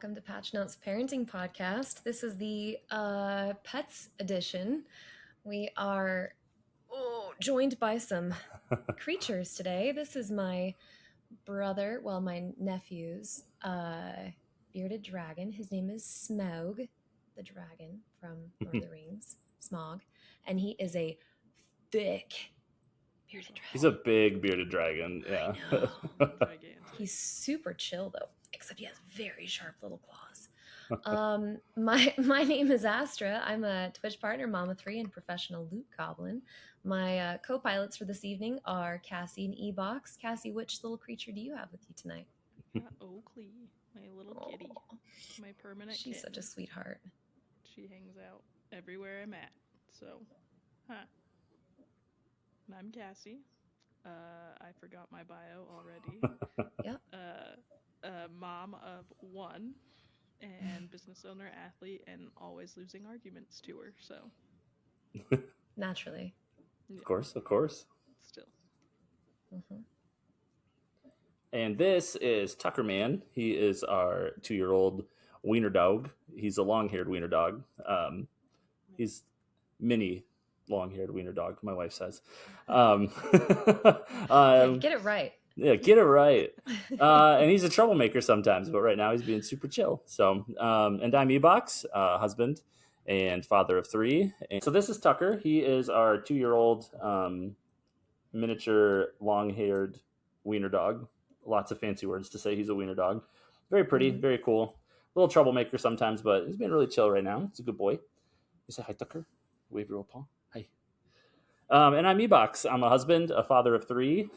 welcome to Patch Notes Parenting Podcast. This is the Pets edition. We are joined by some creatures today. This is my brother, my nephew's bearded dragon. His name is Smaug, the dragon from Lord of the Rings, Smaug, and he is a thick bearded dragon. He's a big bearded dragon, yeah. He's super chill though, except he has very sharp little claws. My name is Astra. I'm a Twitch partner, Mama 3, and professional loot goblin. My co-pilots for this evening are Cassie and E-Box. Cassie, which little creature do you have with you tonight? Oakley, my little kitty, my permanent She's kitten. such a sweetheart. She hangs out everywhere I'm at, so, And I'm Cassie. I forgot my bio already. Yep. Mom of 1, and business owner, athlete, and always losing arguments to her, so. Naturally. Yeah. Of course. Still. Mm-hmm. And this is Tucker Man. He is our 2-year-old wiener dog. He's a long-haired wiener dog. He's mini long-haired wiener dog, my wife says. Get it right. Yeah, get it right. And he's a troublemaker sometimes, but right now he's being super chill. So, and I'm E-Box, husband and father of 3. And so this is Tucker. He is our 2-year-old miniature long-haired wiener dog. Lots of fancy words to say he's a wiener dog. Very pretty, very cool. A little troublemaker sometimes, but he's being really chill right now. He's a good boy. You say hi, Tucker. Wave your old paw. Hi. And I'm E-Box. I'm a husband, a father of 3.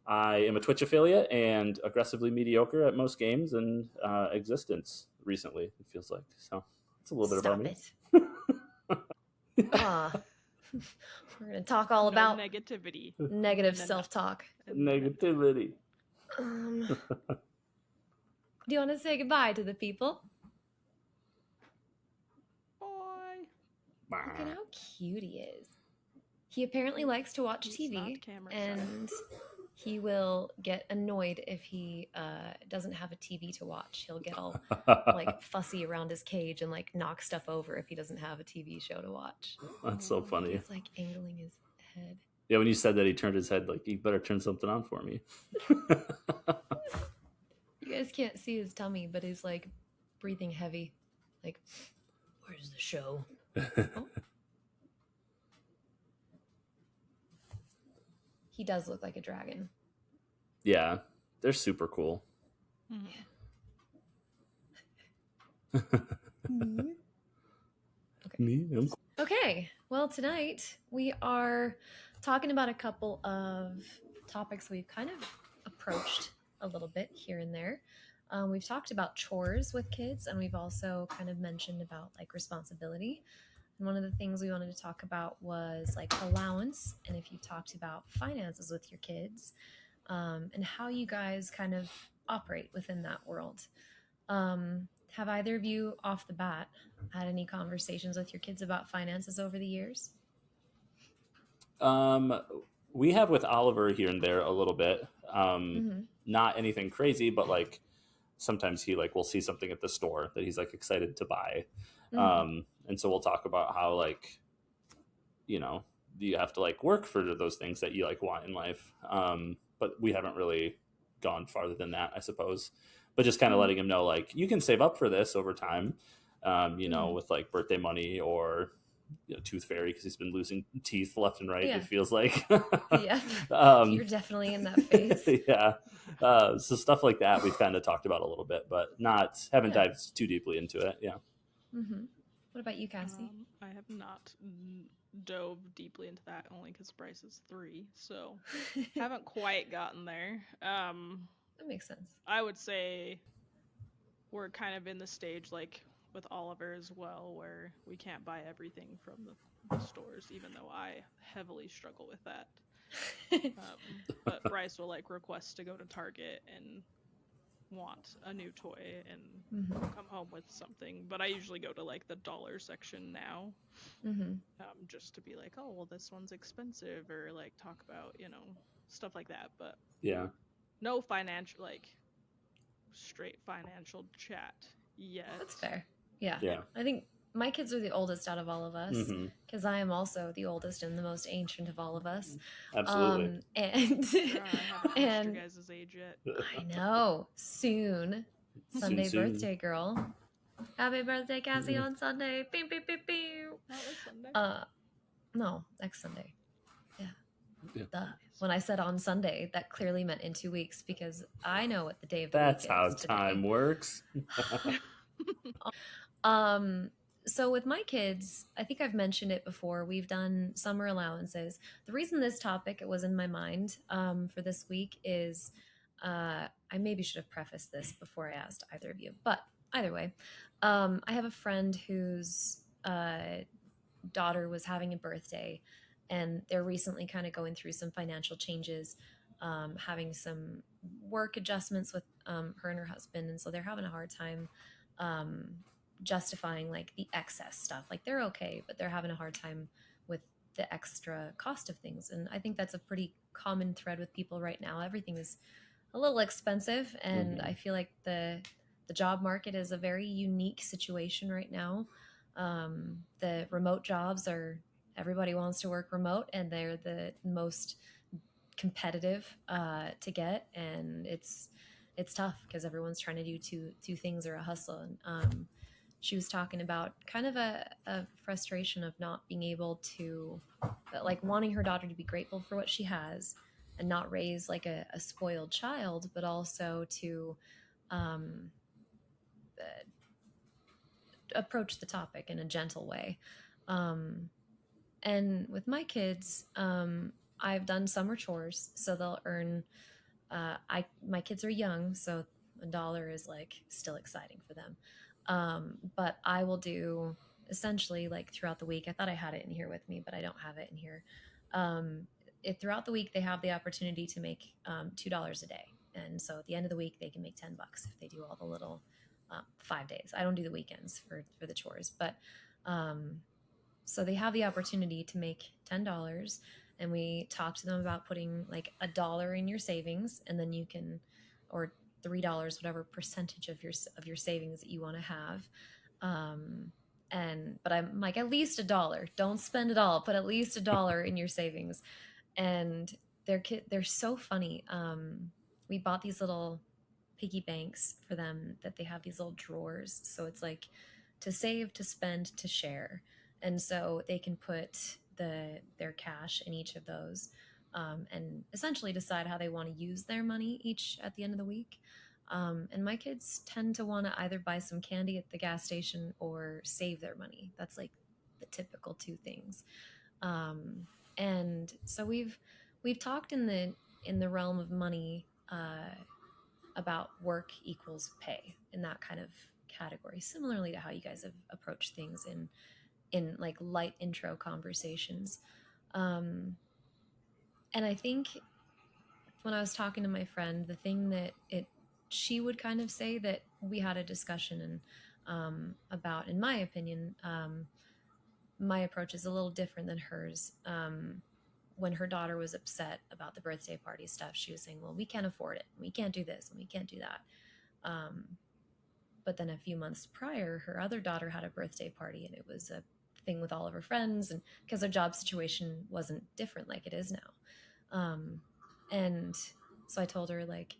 I am a Twitch affiliate and aggressively mediocre at most games in existence recently, it feels like. So it's a little bit about me. We're going to talk all about negativity. Negative self-talk. Negativity. Do you want to say goodbye to the people? Bye. Look at how cute he is. He apparently likes to watch TV, and he will get annoyed if he doesn't have a TV to watch. He'll get all like fussy around his cage and like knock stuff over if he doesn't have a TV show to watch. That's so funny. He's like angling his head. Yeah, when you said that, he turned his head like, you better turn something on for me. You guys can't see his tummy, but he's like breathing heavy. Like, where's the show? Oh. He does look like a dragon. Yeah, they're super cool. Okay. Okay, well, tonight we are talking about a couple of topics we've kind of approached a little bit here and there. We've talked about chores with kids, and we've also kind of mentioned about like responsibility. And one of the things we wanted to talk about was like allowance, and if you talked about finances with your kids, and how you guys kind of operate within that world. Have either of you off the bat had any conversations with your kids about finances over the years? We have with Oliver here and there a little bit. Not anything crazy, but like sometimes he like will see something at the store that he's like excited to buy. And so we'll talk about how like, you know, you have to like work for those things that you like want in life. But we haven't really gone farther than that, I suppose. But just kind of letting him know, like, you can save up for this over time, you know, with like birthday money or, you know, tooth fairy, because he's been losing teeth left and right, it feels like. Yeah, you're definitely in that phase. Yeah. So stuff like that we've kind of talked about a little bit, but haven't dived too deeply into it. Yeah. What about you, Cassie? I have not dove deeply into that, only because Bryce is 3, so haven't quite gotten there. That makes sense. I would say we're kind of in the stage like with Oliver as well, where we can't buy everything from the stores, even though I heavily struggle with that. But Bryce will like request to go to Target and want a new toy and come home with something, but I usually go to like the dollar section now, just to be like, oh well, this one's expensive, or like talk about, you know, stuff like that. But yeah, no financial like straight financial chat yet. That's fair. Yeah. Yeah. I think my kids are the oldest out of all of us because I am also the oldest and the most ancient of all of us. Absolutely. And I haven't reached your guys' age yet. I know. Soon. Sunday Soon. birthday girl. Happy birthday, Cassie, on Sunday. Beep, beep, beep, beep. Not this Sunday. No, next Sunday. Yeah. Duh. When I said on Sunday, that clearly meant in 2 weeks because I know what the day of the That's week how is today. time works. So with my kids, I think I've mentioned it before. We've done summer allowances. The reason this topic was in my mind for this week is I maybe should have prefaced this before I asked either of you, but either way, I have a friend whose daughter was having a birthday, and they're recently kind of going through some financial changes, having some work adjustments with her and her husband, and so they're having a hard time justifying like the excess stuff. Like they're okay, but they're having a hard time with the extra cost of things. And I think that's a pretty common thread with people right now. Everything is a little expensive, and I feel like the job market is a very unique situation right now. The remote jobs are, everybody wants to work remote, and they're the most competitive to get, and it's tough because everyone's trying to do two things or a hustle. And she was talking about kind of a frustration of not being able to, like, wanting her daughter to be grateful for what she has and not raise like a spoiled child, but also to approach the topic in a gentle way. And with my kids, I've done summer chores, so they'll earn. My kids are young, so $1 is like still exciting for them. But I will do essentially like throughout the week. I thought I had it in here with me, but I don't have it in here. Throughout the week, they have the opportunity to make $2 a day, and so at the end of the week, they can make $10 if they do all the little 5 days. I don't do the weekends for the chores, but so they have the opportunity to make $10, and we talk to them about putting like $1 in your savings, and then you can, or $3, whatever percentage of your savings that you want to have. But I'm like, at least $1. Don't spend it all. Put at least $1 in your savings. And they're so funny. We bought these little piggy banks for them that they have these little drawers. So it's like to save, to spend, to share. And so they can put their cash in each of those, and essentially decide how they want to use their money each at the end of the week. And my kids tend to want to either buy some candy at the gas station or save their money. That's like the typical two things. And so we've talked in the realm of money about work equals pay in that kind of category, similarly to how you guys have approached things in like light intro conversations. And I think when I was talking to my friend, the thing that she would kind of say that we had a discussion and about, in my opinion, my approach is a little different than hers. When her daughter was upset about the birthday party stuff, she was saying, well, we can't afford it. We can't do this and we can't do that. But then a few months prior, her other daughter had a birthday party, and it was a thing with all of her friends, and because their job situation wasn't different like it is now. And so I told her, like,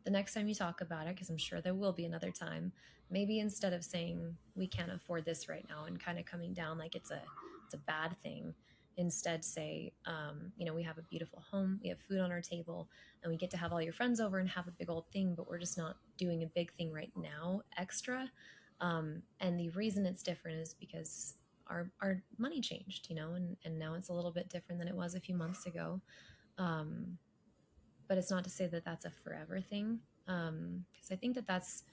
the next time you talk about it, because I'm sure there will be another time, maybe instead of saying we can't afford this right now and kind of coming down like it's a bad thing, instead say, we have a beautiful home, we have food on our table, and we get to have all your friends over and have a big old thing, but we're just not doing a big thing right now extra. And the reason it's different is because our money changed, and now it's a little bit different than it was a few months ago. But it's not to say that that's a forever thing, because I think that that's,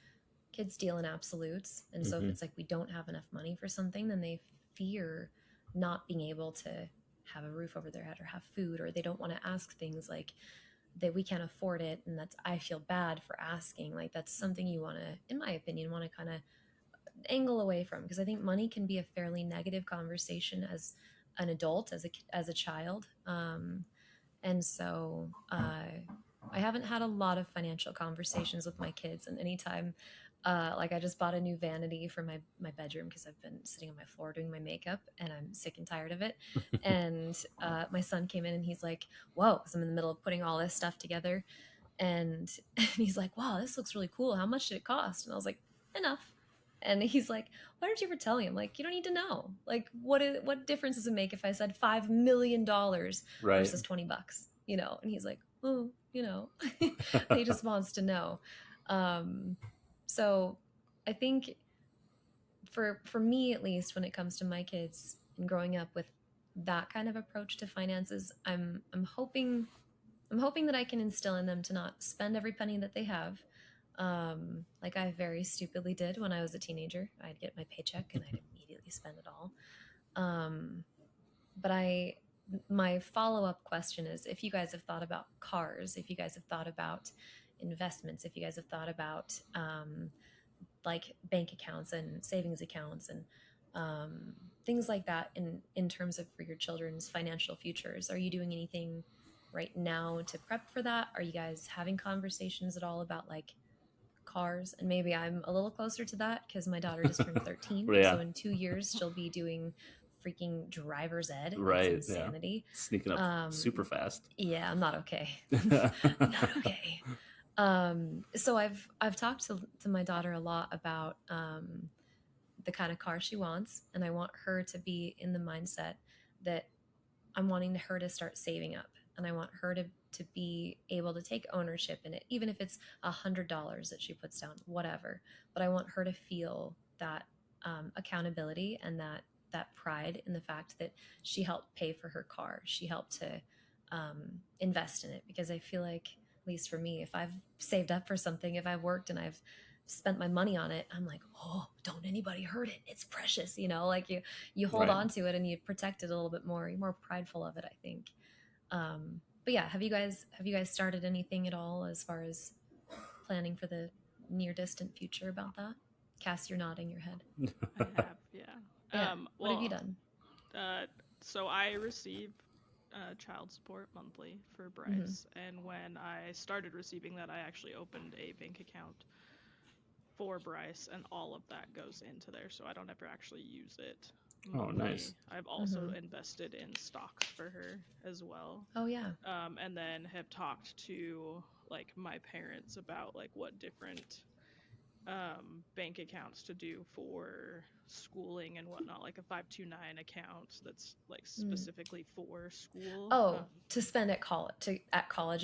kids deal in absolutes. And so if it's like we don't have enough money for something, then they fear not being able to have a roof over their head or have food, or they don't want to ask things like that we can't afford it, and that's, I feel bad for asking. Like that's something you want to, in my opinion, want to kind of angle away from, because I think money can be a fairly negative conversation as an adult, as a child. And so I haven't had a lot of financial conversations with my kids, and anytime, like I just bought a new vanity for my bedroom because I've been sitting on my floor doing my makeup and I'm sick and tired of it. And my son came in and he's like, "Whoa!" Because I'm in the middle of putting all this stuff together, and, and he's like, "Wow, this looks really cool. How much did it cost?" And I was like, "Enough." And he's like, "Why didn't you ever tell me?" I'm like, "You don't need to know. Like, what difference does it make if I said $5 million Right. versus $20? You know?" And he's like, "Oh, you know," he just wants to know. So I think for me at least, when it comes to my kids and growing up with that kind of approach to finances, I'm hoping that I can instill in them to not spend every penny that they have. Like I very stupidly did when I was a teenager. I'd get my paycheck and I'd immediately spend it all. Um, but my follow-up question is, if you guys have thought about cars, if you guys have thought about investments, if you guys have thought about like bank accounts and savings accounts and things like that in terms of for your children's financial futures, are you doing anything right now to prep for that? Are you guys having conversations at all about like cars? And maybe I'm a little closer to that because my daughter just turned 13, Yeah. so in 2 years she'll be doing freaking driver's ed. It's Right. Yeah. insanity. Sneaking up super fast. Yeah, I'm not okay. Not okay. So I've talked to my daughter a lot about the kind of car she wants, and I want her to be in the mindset that I'm wanting her to start saving up, and I want her to be able to take ownership in it, even if it's $100 that she puts down, whatever. But I want her to feel that accountability and that pride in the fact that she helped pay for her car. She helped to invest in it, because I feel like, at least for me, if I've saved up for something, if I've worked and I've spent my money on it, I'm like, oh, don't anybody hurt it. It's precious, you know, like you hold Right. on to it and you protect it a little bit more. You're more prideful of it, I think. But yeah, have you guys started anything at all as far as planning for the near distant future about that? Cass, you're nodding your head. I have, yeah. Yeah. What have you Well, done? so I receive child support monthly for Mm-hmm. Bryce, and when I started receiving that, I actually opened a bank account for Bryce, and all of that goes into there, so I don't ever actually use it Oh, monthly. nice. I've also Mm-hmm. invested in stocks for her as well. Oh yeah. And then have talked to like my parents about like what different bank accounts to do for schooling and whatnot, like a 529 account that's like Mm. specifically for school. Oh, to spend at college and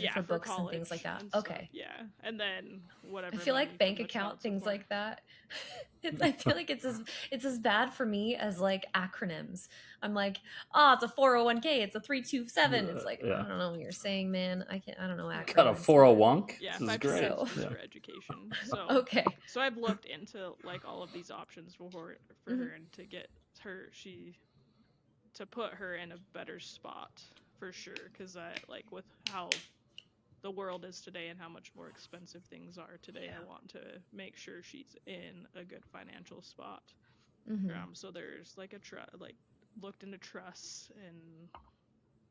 Yeah, for for books and things like college that. and stuff. Okay. Yeah, and then I whatever feel money like from bank the account child things support. like that. I feel like it's as bad for me as like acronyms. I'm like, oh, it's a 401k, it's a 327. It's like, Yeah. I don't know what you're saying, man. I don't know acronyms. Got a 401k. Yeah, This is 529 great. is just So- for education. So Okay. so I've looked into like all of these options for Mhm. her and to get her to put her in a better spot for sure, because I like with how the world is today and how much more expensive things are today. Yeah. I want to make sure she's in a good financial spot. Mhm. So there's like like looked into trusts and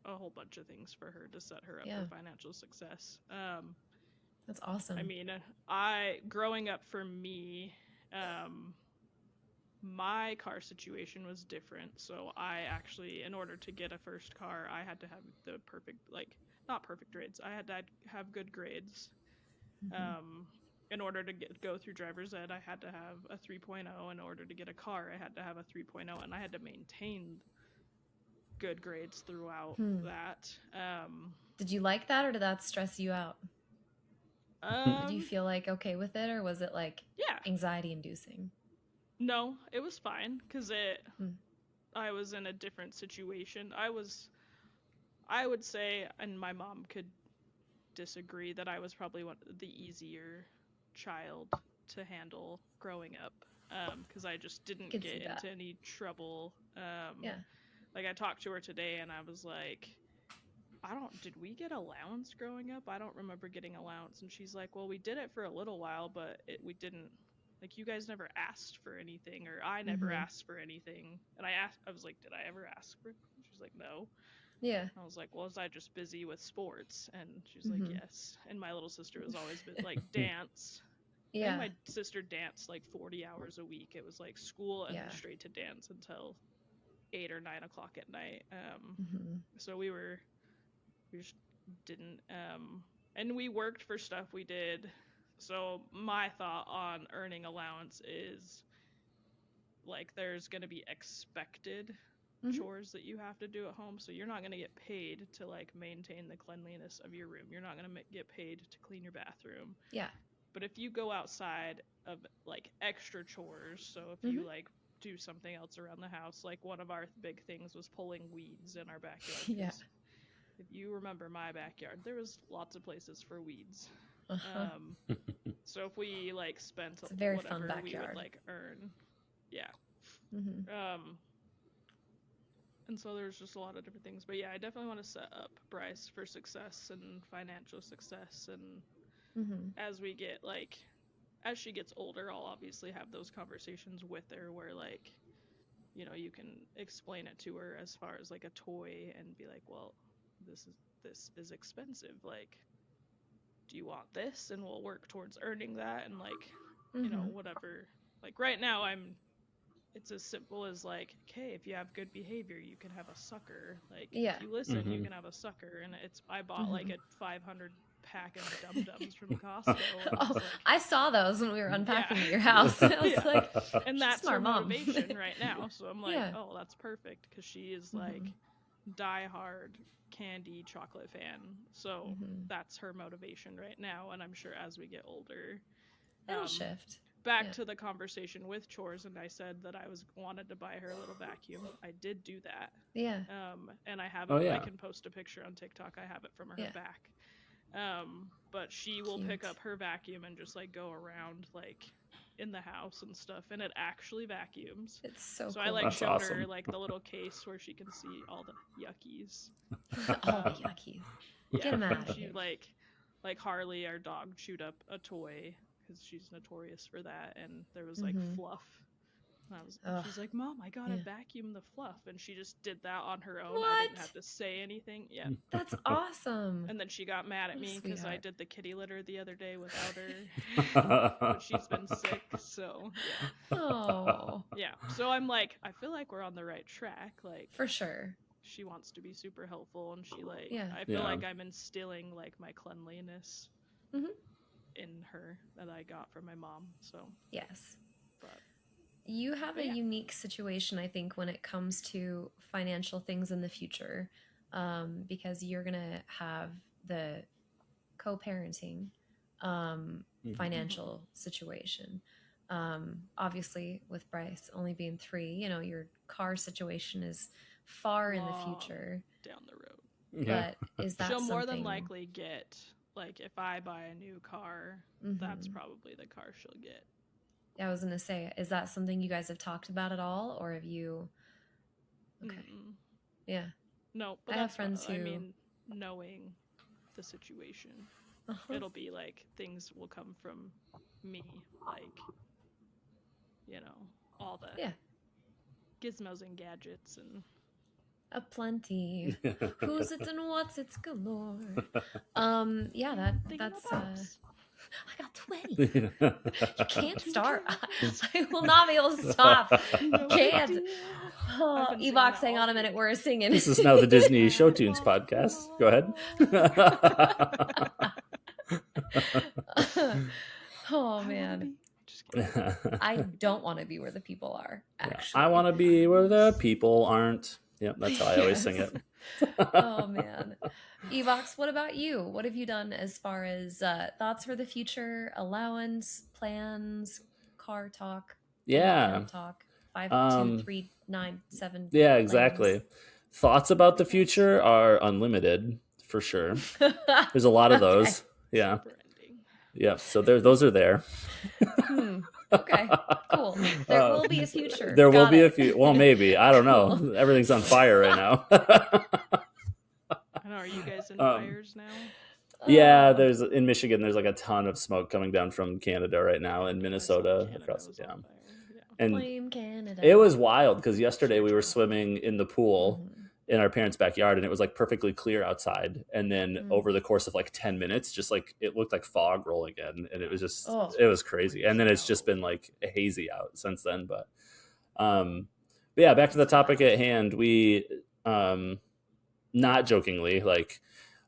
a whole bunch of things for her to set her up Yeah. for financial success. That's awesome. I mean, I growing up for me, my car situation was different. So I actually, in order to get a first car, I had to have the perfect, like not perfect grades. I had to have good grades. Mhm. In order to go through driver's ed, I had to have a 3.0. In order to get a car, I had to have a 3.0, and I had to maintain good grades throughout that. Did you like that, or did that stress you out? Did you feel like okay with it, or was it like Yeah. anxiety inducing? No, it was fine because Hmm. I was in a different situation. I would say, and my mom could disagree, that I was probably the easier child to handle growing up, because I just didn't Could see get that. into any trouble. Yeah. Like I talked to her today, and I was like, did we get allowance growing up? I don't remember getting allowance. And she's like, well, we did it for a little while, but we didn't, like, you guys never asked for anything, or I never Mhm. asked for anything. And I was like, did I ever ask for it? She's like, no. Yeah. I was like, well, was I just busy with sports? And she's Mhm. like, yes. And my little sister was always like dance. I think Yeah. my sister danced like 40 hours a week. It was like school and Yeah. straight to dance until 8 or 9 o'clock at night. Mhm. So we just didn't. And we worked for stuff we did. So my thought on earning allowance is like there's going to be expected Mhm. chores that you have to do at home, so you're not going to get paid to like maintain the cleanliness of your room. You're not going to get paid to clean your bathroom. Yeah. But if you go outside of like extra chores, so if Mhm. you like do something else around the house, like one of our big things was pulling weeds in our backyard. Yeah. If you remember my backyard, there was lots of places for weeds. Uh-huh. So if we like spent It's a very fun whatever we would backyard. like earn, yeah. Mhm. And so there's just a lot of different things. But yeah, I definitely want to set up Bryce for success and financial success. And Mhm. as we get like, as she gets older, I'll obviously have those conversations with her where like, you know, you can explain it to her as far as like a toy and be like, well, this is expensive. Like, do you want this? And we'll work towards earning that. And like, you know, Mhm. whatever. Like right now it's as simple as like, okay, if you have good behavior, you can have a sucker. Like, Yeah. if you listen, you Mhm. can have a sucker. And I bought like Mhm. a 500 pack of Dum Dums from Costco. And Oh, it's like, I saw those when we were unpacking yeah. at your house. I was Yeah. like, And she's that's her smart mom. motivation right now. So I'm like, Yeah. oh, that's perfect because she is Mhm. like diehard candy chocolate fan. So Mhm. that's her motivation right now. And I'm sure as we get older, It'll shift. back Yeah. to the conversation with chores, and I said that I wanted to buy her a little vacuum. I did do that. Yeah. And I have Oh, I yeah. can post a picture on TikTok. I have it from her Yeah. back. But she will pick Cute. up her vacuum and just like go around like in the house and stuff, and it actually vacuums. It's so So cool. I like That's showed her awesome. like the little case where she can see all the yuckies. All the yuckies. Yeah, Get 'em out and of she here. like Harley, our dog, chewed up a toy because she's notorious for that, and there was like Mhm. fluff. And Ugh. she's like, Mom, I gotta Yeah. vacuum the fluff, and she just did that on her own. I didn't What? have to say anything. Yeah. That's awesome. And then she got mad at What a me because I sweetheart. did the kitty litter the other day without her. But she's been sick, so yeah. Oh, Yeah. So I'm like, I feel like we're on the right track. Like, for sure. she wants to be super helpful, and she like, Yeah. I feel Yeah. like I'm instilling like my cleanliness Mhm. in her that I got from my mom. So, Yes. but You have a yeah. unique situation, I think, when it comes to financial things in the future, because you're gonna have the co-parenting financial situation. Obviously, with Bryce only being 3, you know, your car situation is far in the Long future. down the road. Yeah. But is that She'll more than something? likely get, like, if I buy a new car, that's probably the car she'll get. I was gonna say, is that something you guys have talked about at all, or have you? Okay. Mm-mm. Yeah. No, but I have that's friends I who- mean, knowing the situation, Uh-huh. it'll be like things will come from me, like, you know, all the Yeah. gizmos and gadgets and Aplenty. Who's it and what's it's galore. Yeah, that's thingamabops. I got 20. You can't Two start. kids. I will not be able to stop. No Can't. idea. Oh, I've been singing Evox, that hang all on a minute. week. We're singing. This is now the Disney Show Tunes podcast. Go ahead. Oh man, Just kidding. I don't want to be where the people are. Actually, I want to be where the people aren't. Yep, that's how I always sing Yes. it. Oh man, Evox, what about you? What have you done as far as thoughts for the future, allowance, plans, car talk? Yeah. account talk. 52397. Yeah, exactly. Thoughts about the future are unlimited for sure. There's a lot of those. Yeah. Super ending. Yeah. So those are there. Okay, cool. There will be a future. There will Got be it. a few. Well, maybe. I don't know. Cool. Everything's on fire right now. I know. Are you guys in fires now? Yeah, there's in Michigan. There's like a ton of smoke coming down from Canada right now, and I saw Minnesota Canada across. was Yeah, on fire. Yeah. and Blame Canada. it was wild because yesterday we were swimming in the pool, in our parents' backyard, and it was like perfectly clear outside. And then over the course of like 10 minutes, just like it looked like fog rolling in, and it was just it was crazy. And then it's just been like hazy out since then. But yeah, back to the topic at hand. We not jokingly, like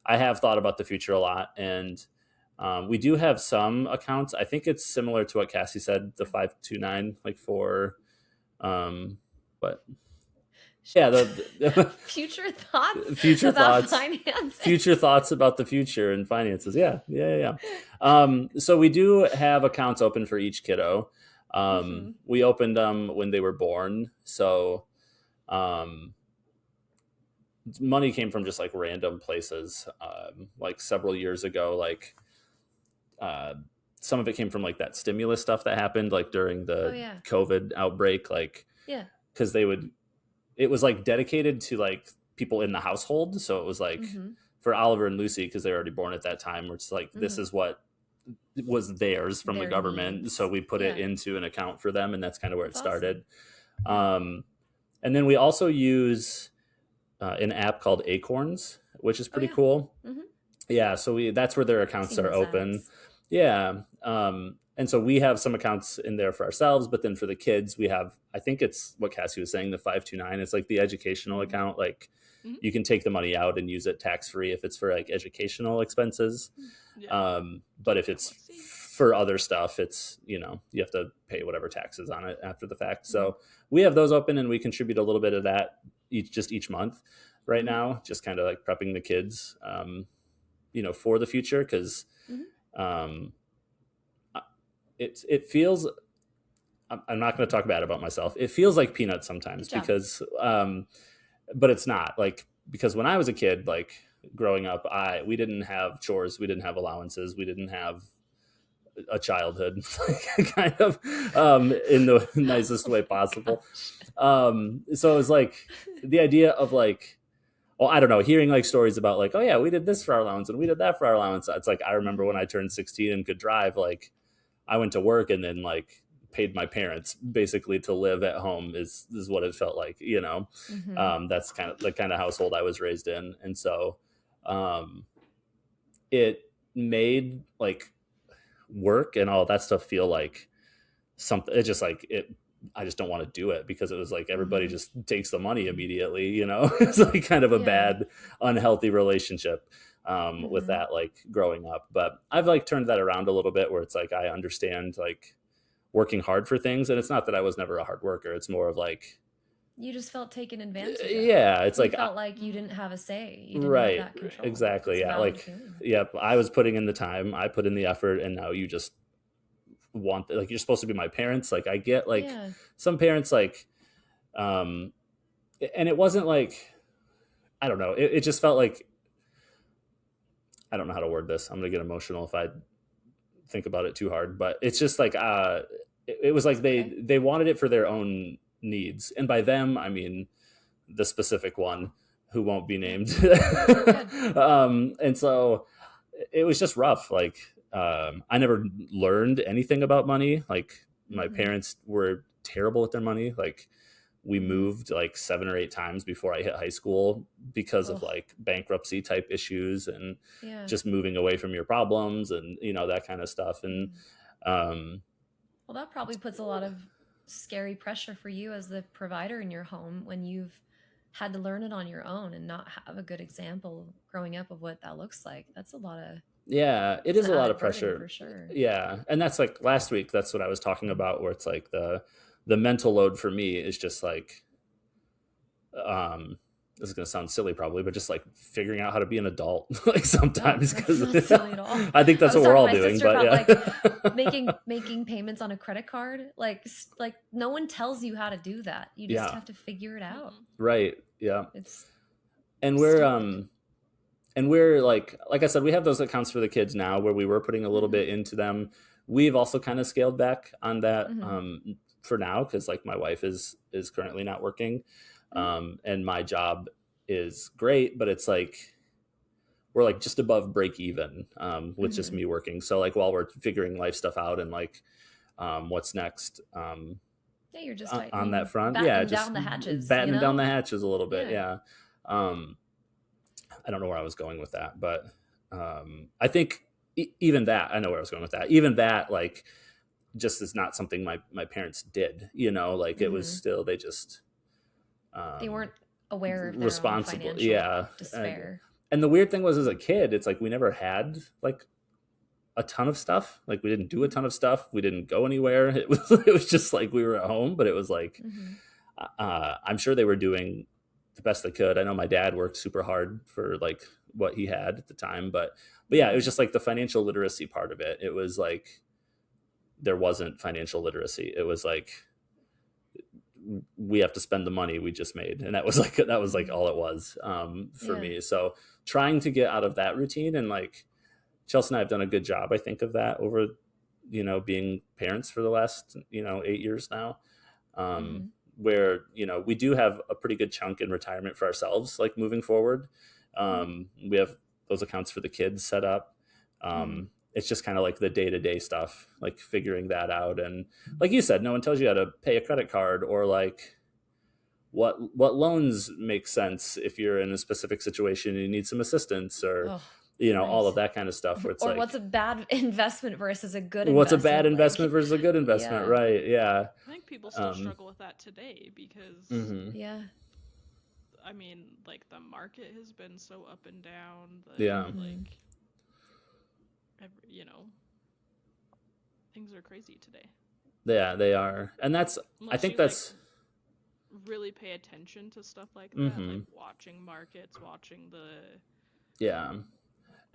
I have thought about the future a lot, and we do have some accounts. I think it's similar to what Cassie said, the 529, like for but yeah, the future thoughts future about thoughts finances. Future thoughts about the future and finances. Yeah. So we do have accounts open for each kiddo. We opened them when they were born, so money came from just like random places, like several years ago. Like some of it came from like that stimulus stuff that happened like during the COVID outbreak, like because it was like dedicated to like people in the household. So it was like for Oliver and Lucy, because they were already born at that time, where it's like this is what was theirs from the government. Needs. So we put it into an account for them, and that's kind of where it started. Awesome. And then we also use an app called Acorns, which is pretty cool. Yeah, so that's where their accounts are open. Apps. Yeah. And so we have some accounts in there for ourselves, but then for the kids, we have, I think it's what Cassie was saying, the 529. It's like the educational account. Like you can take the money out and use it tax-free if it's for like educational expenses. But if it's for other stuff, it's, you have to pay whatever taxes on it after the fact. So we have those open, and we contribute a little bit of that each month right now, just kind of like prepping the kids, for the future. Cause, it feels, I'm not going to talk bad about myself. It feels like peanuts sometimes because, but it's not, like, because when I was a kid, like growing up, we didn't have chores. We didn't have allowances. We didn't have a childhood, kind of, in the nicest way possible. So it was like the idea of like, well, I don't know, hearing like stories about like, oh yeah, we did this for our allowance and we did that for our allowance. It's like, I remember when I turned 16 and could drive, like I went to work and then like paid my parents basically to live at home is what it felt like, that's kind of the kind of household I was raised in. And so, it made like work and all that stuff feel like something. It's just like I just don't want to do it because it was like everybody just takes the money immediately, It's like kind of a bad, unhealthy relationship with that, like growing up. But I've like turned that around a little bit where it's like I understand like working hard for things, and it's not that I was never a hard worker. It's more of like you just felt taken advantage of. Yeah, it's you like felt like you didn't have a say. You didn't right, have that control. Exactly. Yeah, like I was putting in the time, I put in the effort, and now you just want, like, you're supposed to be my parents. Like I get like some parents like and it wasn't like, I don't know, it just felt like, I don't know how to word this. I'm gonna get emotional if I think about it too hard, but it's just like it was like they wanted it for their own needs, and by them I mean the specific one who won't be named. And so it was just rough. Like I never learned anything about money. Like my parents were terrible with their money. Like we moved like 7 or 8 times before I hit high school because of like bankruptcy type issues and just moving away from your problems and, that kind of stuff. And well, that probably puts a lot of scary pressure for you as the provider in your home when you've had to learn it on your own and not have a good example growing up of what that looks like. That's a lot of it is a lot of pressure for sure. Yeah. And that's like last week, that's what I was talking about, where it's like the mental load for me is just like this is going to sound silly probably, but just like figuring out how to be an adult like sometimes, because I think that's what we're all doing. But like making payments on a credit card, like no one tells you how to do that. You just have to figure it out. Right. Yeah. And we're like I said, we have those accounts for the kids now where we were putting a little bit into them. We've also kind of scaled back on that for now, because like my wife is currently not working. And my job is great, but it's like we're like just above break even with just me working. So like while we're figuring life stuff out and like what's next, you're just on that front, battening just down the hatches, battening down the hatches a little bit, Um, I don't know where I was going with that, but I think even that, I know where I was going with that. Even that, like, just is not something my parents did, you know, like it was still, they just, They weren't aware of their own responsible. financial Yeah. despair. And the weird thing was, as a kid, it's like, we never had like a ton of stuff. Like, we didn't do a ton of stuff. We didn't go anywhere. It was just like we were at home, but it was like, I'm sure they were doing the best they could. I know my dad worked super hard for like what he had at the time, but yeah, it was just like the financial literacy part of it. It was like, there wasn't financial literacy. It was like, we have to spend the money we just made. And that was like all it was for me. So trying to get out of that routine, and like Chelsea and I have done a good job, I think, of that over, you know, being parents for the last, you know, 8 years now. Where, you know, we do have a pretty good chunk in retirement for ourselves, like moving forward. We have those accounts for the kids set up. It's just kind of like the day-to-day stuff, like figuring that out. And like you said, no one tells you how to pay a credit card, or like what loans make sense if you're in a specific situation and you need some assistance, or you know, all of that kind of stuff, where it's or like, what's a bad investment versus a good what's investment. a bad investment versus a good investment, right? Yeah. I think people still struggle with that today because I mean, like, the market has been so up and down that like you know, things are crazy today. Yeah, they are. And that's, unless I think you, that's like, really pay attention to stuff like that, like watching markets, watching the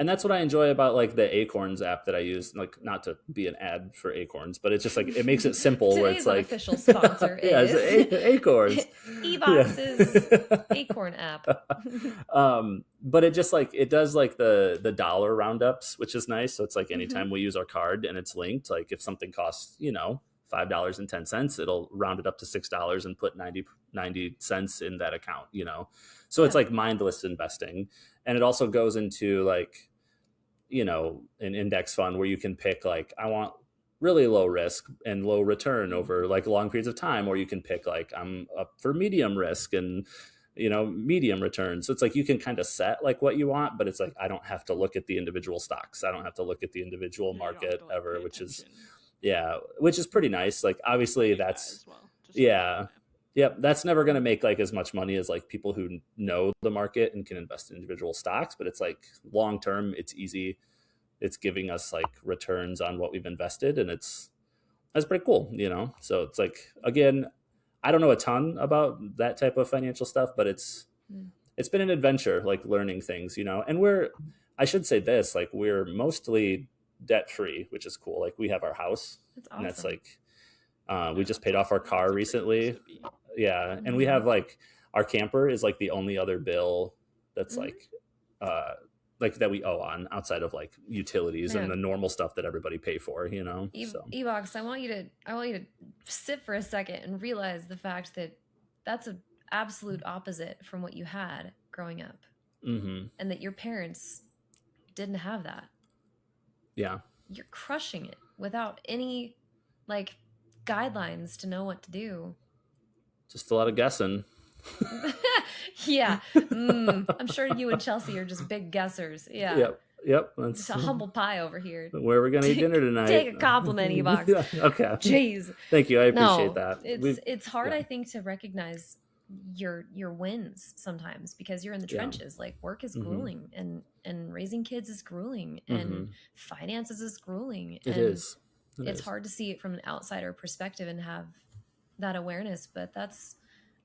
and that's what I enjoy about like the Acorns app that I use. Like, not to be an ad for Acorns, but it's just like, it makes it simple. Where it's like, official sponsor is Acorns. Ep5's Acorn app. But it just like, it does like the dollar roundups, which is nice. So it's like, anytime we use our card and it's linked, like if something costs, you know, $5.10, it'll round it up to $6 and put 90 cents in that account, you know? So it's like mindless investing. And it also goes into like, you know, an index fund where you can pick like, I want really low risk and low return over like long periods of time, or you can pick like, I'm up for medium risk and, you know, medium return. So it's like, you can kind of set like what you want, but it's like, I don't have to look at the individual stocks. I don't have to look at the individual market ever, which is pretty nice. Like, obviously that's, Yep, that's never going to make like as much money as like people who know the market and can invest in individual stocks, but it's like long term, it's easy. It's giving us like returns on what we've invested, and that's pretty cool, you know? So it's like, again, I don't know a ton about that type of financial stuff, but it's been an adventure, like learning things, you know? And I should say this, like, we're mostly debt free, which is cool. Like, we have our house. That's awesome. And that's like, we just paid off our car recently. Yeah. And we have like, our camper is like the only other bill that's like that we owe on, outside of like utilities and the normal stuff that everybody pay for, you know? Evox, I want you to sit for a second and realize the fact that that's an absolute opposite from what you had growing up. And that your parents didn't have that. Yeah. You're crushing it without any like guidelines to know what to do. Just a lot of guessing. Yeah. I'm sure you and Chelsea are just big guessers. Yeah. Yep. That's just a humble pie over here. Where are we going to eat dinner tonight? Take a compliment, Evox. Okay. Jeez. Thank you. I appreciate that. It's hard, I think, to recognize your wins sometimes, because you're in the trenches. Like, work is grueling, and raising kids is grueling, and finances is grueling. It's hard to see it from an outsider perspective and have that awareness, but that's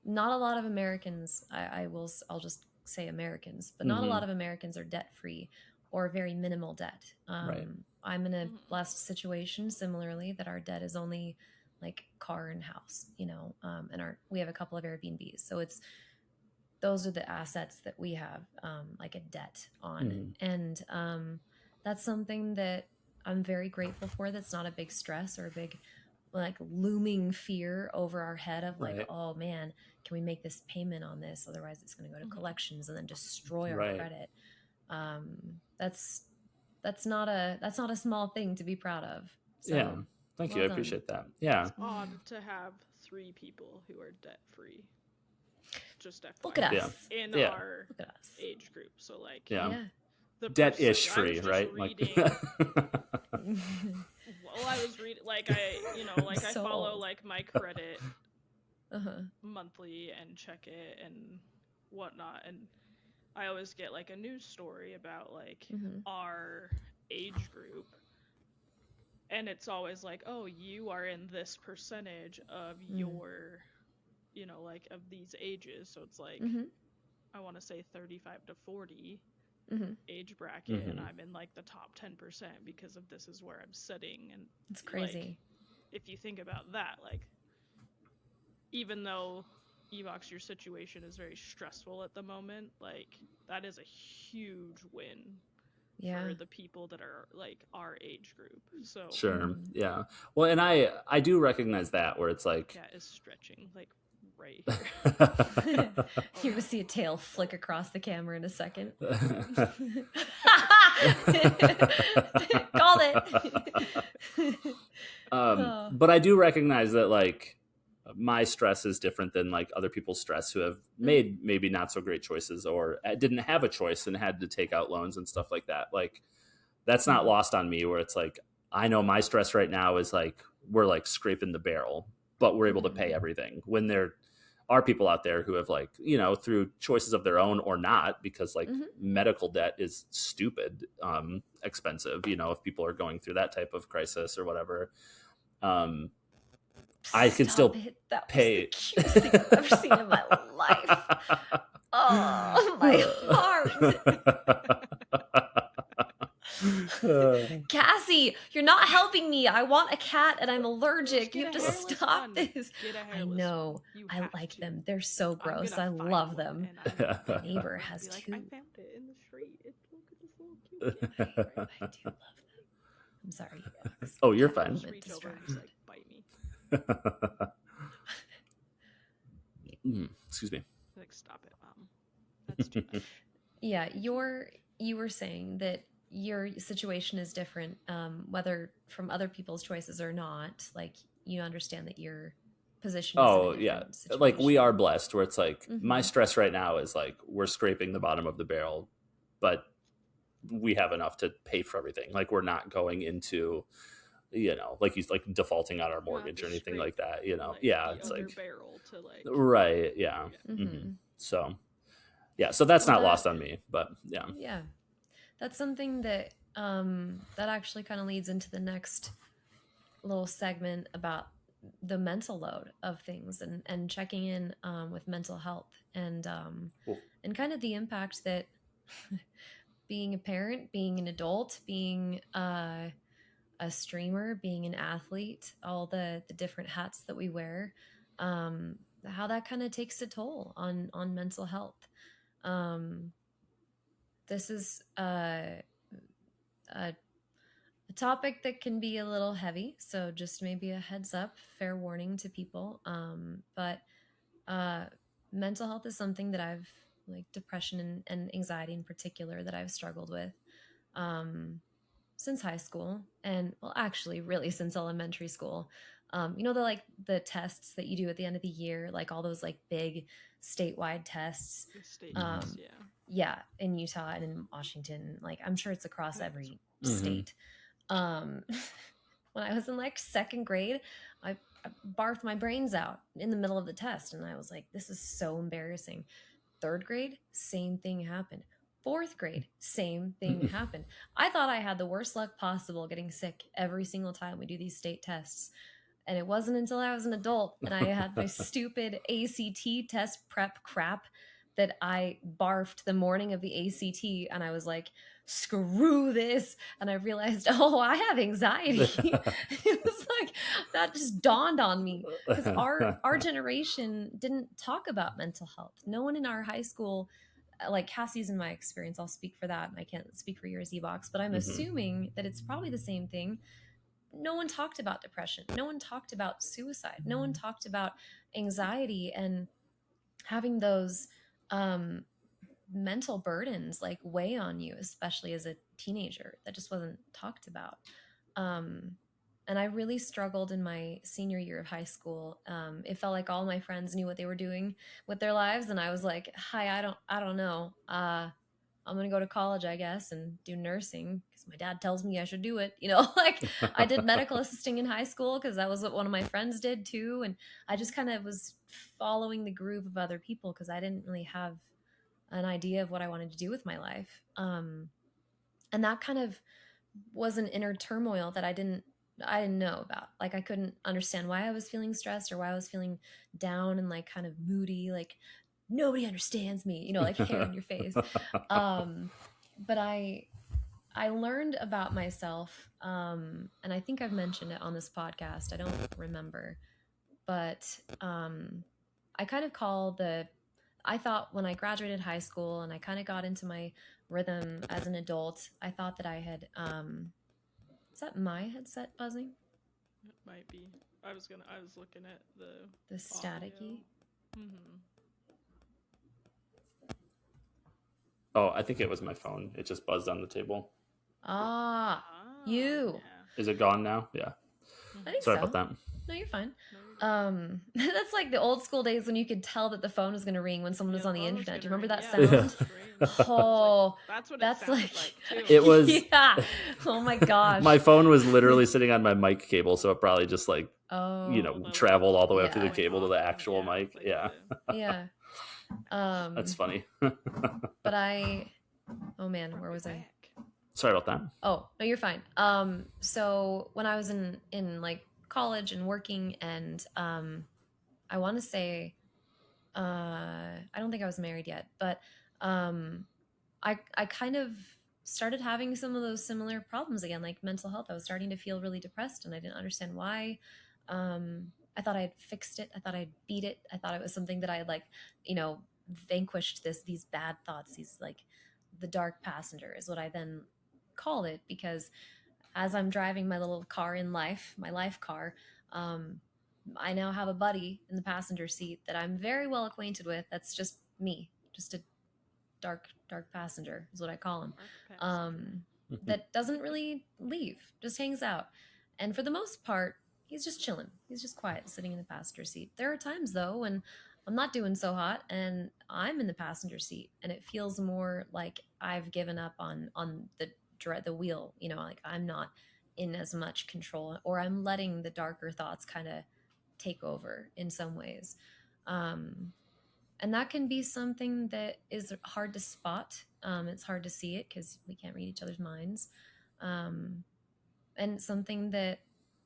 not a lot of Americans. I'll just say Americans, but not a lot of Americans are debt free or very minimal debt. I'm in a blessed situation similarly, that our debt is only like car and house, you know, and we have a couple of Airbnbs. So those are the assets that we have, like a debt on. And that's something that I'm very grateful for. That's not a big stress or a big like looming fear over our head of like, oh man, can we make this payment on this? Otherwise it's going to go to collections and then destroy our credit. That's not a small thing to be proud of. So, yeah. Thank you. I appreciate that. Yeah. It's odd to have 3 people who are debt free. just Look at FYI, us. in Yeah. our Look at us. age group. So like, Yeah. the Debt-ish person, I was free, just right? reading. Well, I was reading, like, I So follow old. like my credit Uh-huh. monthly and check it and whatnot, and I always get like a news story about like our age group, and it's always like, oh, you are in this percentage of your, like, of these ages. So it's like, I want to say 35 to 40 age bracket, and I'm in like the top 10% because of this is where I'm sitting. And it's crazy. Like, if you think about that, like, even though Evox, your situation is very stressful at the moment, like, that is a huge win for the people that are like our age group. So Sure. Yeah. Well, and I do recognize that, where it's like, cat is stretching like right here. You're gonna see a tail flick across the camera in a second. Called it. But I do recognize that, like, my stress is different than like other people's stress who have made maybe not so great choices, or didn't have a choice and had to take out loans and stuff like that. Like, that's not lost on me, where it's like, I know my stress right now is like, we're like scraping the barrel, but we're able to pay everything, when there are people out there who have, like, through choices of their own or not, because like medical debt is stupid expensive, if people are going through that type of crisis or whatever. I can still that pay. Was the cutest thing I've ever seen in my life. Oh, my heart. Cassie, you're not helping me. I want a cat and I'm allergic. You have to stop this. I know. I like them. They're so gross. I love them. My neighbor has two. I found it in the street. Look at this little cute kitty. I do love them. I'm sorry. Oh, you're fine. Reach over and just like bite me. Excuse me. Like, stop it, Mom. That's too much. Yeah, you were saying that your situation is different, whether from other people's choices or not. Like, you understand that your position is in a different situation. Like, we are blessed, where it's like, my stress right now is like, we're scraping the bottom of the barrel, but we have enough to pay for everything. Like, we're not going into, like, he's like defaulting on our mortgage or anything like that, like, it's like barrel to like, right. Yeah. So so that's not lost on me, but yeah, that's something that that actually kind of leads into the next little segment about the mental load of things, and checking in with mental health, and cool. And kind of the impact that being a parent, being an adult, being a streamer, being an athlete, all the different hats that we wear, how that kind of takes a toll on mental health. This is a topic that can be a little heavy, so just maybe a heads up, fair warning to people. But mental health is something that I've, like, depression and anxiety in particular, that I've struggled with since high school, and, well, actually really since elementary school. The tests that you do at the end of the year, like all those like big statewide tests. The state tests, in Utah and in Washington. Like, I'm sure it's across every state. When I was in like second grade, I barfed my brains out in the middle of the test, and I was like, this is so embarrassing. Third grade, same thing happened. Fourth grade, same thing happened. I thought I had the worst luck possible getting sick every single time we do these state tests. And it wasn't until I was an adult and I had my stupid ACT test prep crap that I barfed the morning of the ACT, and I was like, screw this. And I realized, oh, I have anxiety. It was like, that just dawned on me, because our generation didn't talk about mental health. No one in our high school, like Cassie's in my experience, I'll speak for that, and I can't speak for yours, Ebox, but I'm assuming that it's probably the same thing. No one talked about depression. No one talked about suicide. No one talked about anxiety and having those mental burdens like weigh on you, especially as a teenager. That just wasn't talked about. and I really struggled in my senior year of high school. It felt like all my friends knew what they were doing with their lives, and I was like, "Hi, I don't know. I'm gonna go to college, I guess, and do nursing because my dad tells me I should do it." Like I did medical assisting in high school because that was what one of my friends did too, and I just kind of was following the groove of other people because I didn't really have an idea of what I wanted to do with my life. And that kind of was an inner turmoil that I didn't know about. Like I couldn't understand why I was feeling stressed or why I was feeling down and like kind of moody, like nobody understands me, like hair in your face. But I learned about myself, and I think I've mentioned it on this podcast. I don't remember, but I kind of I thought when I graduated high school and I kind of got into my rhythm as an adult, I thought that I had, is that my headset buzzing? It might be. I was looking at The staticky? Mm-hmm. Oh, I think it was my phone. It just buzzed on the table. You. Yeah. Is it gone now? Yeah. I think Sorry so. about that. No, you're fine. That's like the old school days when you could tell that the phone was going to ring when someone was on the internet. Do you remember that sound? Oh, that's what that's it sounded like too. It was. Yeah. Oh my gosh. My phone was literally sitting on my mic cable, so it probably just like traveled all the way up through the cable to the actual mic. Yeah. Yeah. That's funny. But oh man, where was I? Sorry about that. Oh, no, you're fine. So when I was in like college and working, and I want to say, I don't think I was married yet, but I kind of started having some of those similar problems again, like mental health. I was starting to feel really depressed, and I didn't understand why. I thought I had fixed it. I thought I'd beat it. I thought it was something that I had vanquished these bad thoughts, these like the dark passenger is what I then called it, because as I'm driving my little car in life, my life car, I now have a buddy in the passenger seat that I'm very well acquainted with. That's just me, just a dark passenger is what I call him. That doesn't really leave, just hangs out. And for the most part, he's just chilling. He's just quiet, sitting in the passenger seat. There are times though when I'm not doing so hot and I'm in the passenger seat, and it feels more like I've given up on the wheel. Like I'm not in as much control, or I'm letting the darker thoughts kind of take over in some ways. And that can be something that is hard to spot. It's hard to see it because we can't read each other's minds. And something that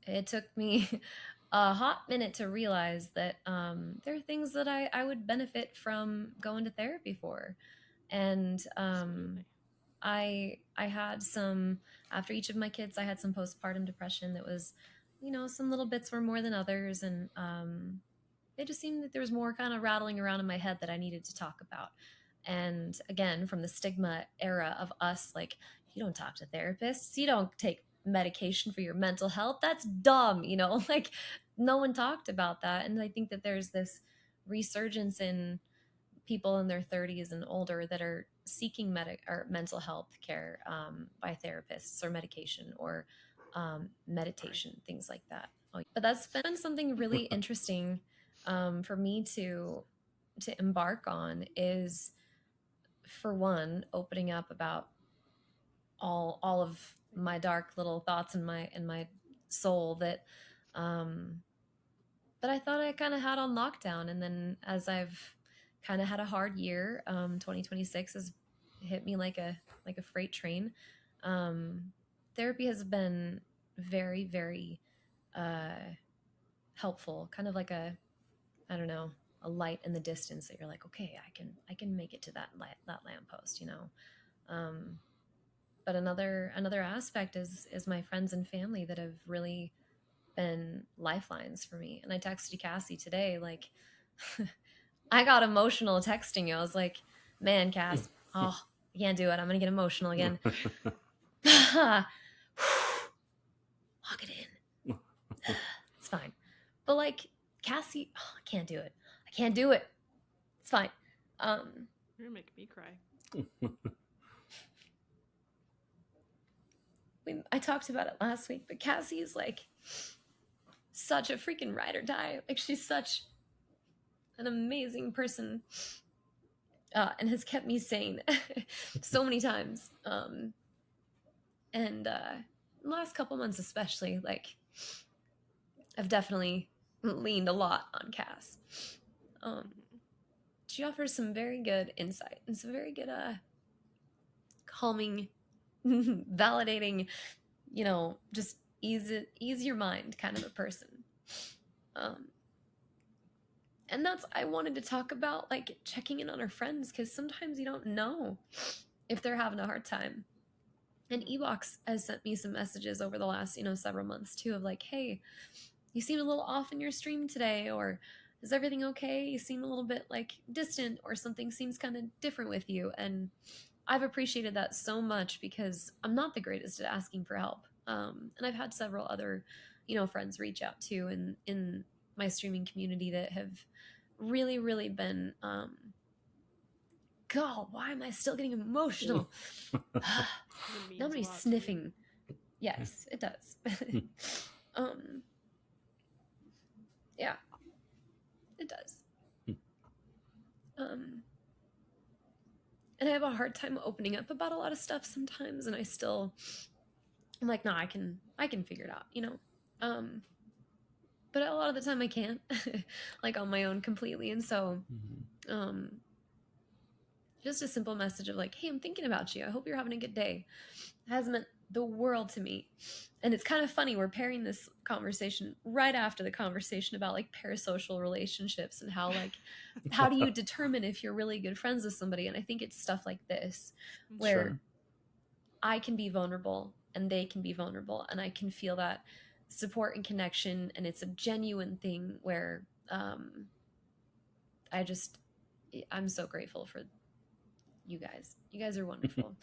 it took me a hot minute to realize that there are things that I would benefit from going to therapy for. And I had some, after each of my kids, I had some postpartum depression that was, some little bits were more than others. And it just seemed that there was more kind of rattling around in my head that I needed to talk about. And again, from the stigma era of us, like, you don't talk to therapists, you don't take medication for your mental health. That's dumb, like no one talked about that. And I think that there's this resurgence in people in their 30s and older that are seeking or mental health care by therapists or medication or meditation, things like that. But that's been something really interesting for me to embark on, is for one, opening up about all of my dark little thoughts in my soul that I thought I kind of had on lockdown. And then as I've kind of had a hard year, 2026 has hit me like a freight train. Therapy has been very, very helpful, kind of like a light in the distance that you're like, okay, I can make it to that lamppost, but another aspect is my friends and family that have really been lifelines for me. And I texted Cassie today, like, I got emotional texting you. I was like, man, Cass, I can't do it. I'm gonna get emotional again. Lock it in. It's fine. But like, Cassie, I can't do it. I can't do it. It's fine. You're gonna make me cry. I talked about it last week, but Cassie is like such a freaking ride or die. Like, she's such an amazing person, and has kept me sane so many times. And last couple months especially, like, I've definitely leaned a lot on Cass. She offers some very good insight and some very good calming, validating, just ease your mind kind of a person. And I wanted to talk about, like, checking in on our friends, because sometimes you don't know if they're having a hard time. And Ebox has sent me some messages over the last, several months too, of like, hey, you seem a little off in your stream today, or is everything okay? You seem a little bit like distant, or something seems kind of different with you. And I've appreciated that so much, because I'm not the greatest at asking for help. And I've had several other, friends reach out to in my streaming community that have really, really been, God, why am I still getting emotional? Nobody's sniffing. Yes, it does. Yeah, it does. And I have a hard time opening up about a lot of stuff sometimes, and I'm like, no, I can figure it out, but a lot of the time I can't, like, on my own completely. And so, just a simple message of like, hey, I'm thinking about you. I hope you're having a good day. It has meant the world to me. And it's kind of funny, we're pairing this conversation right after the conversation about, like, parasocial relationships and how, like, how do you determine if you're really good friends with somebody? And I think it's stuff like this, where I can be vulnerable and they can be vulnerable, and I can feel that support and connection, and it's a genuine thing where I'm so grateful for you guys. You guys are wonderful.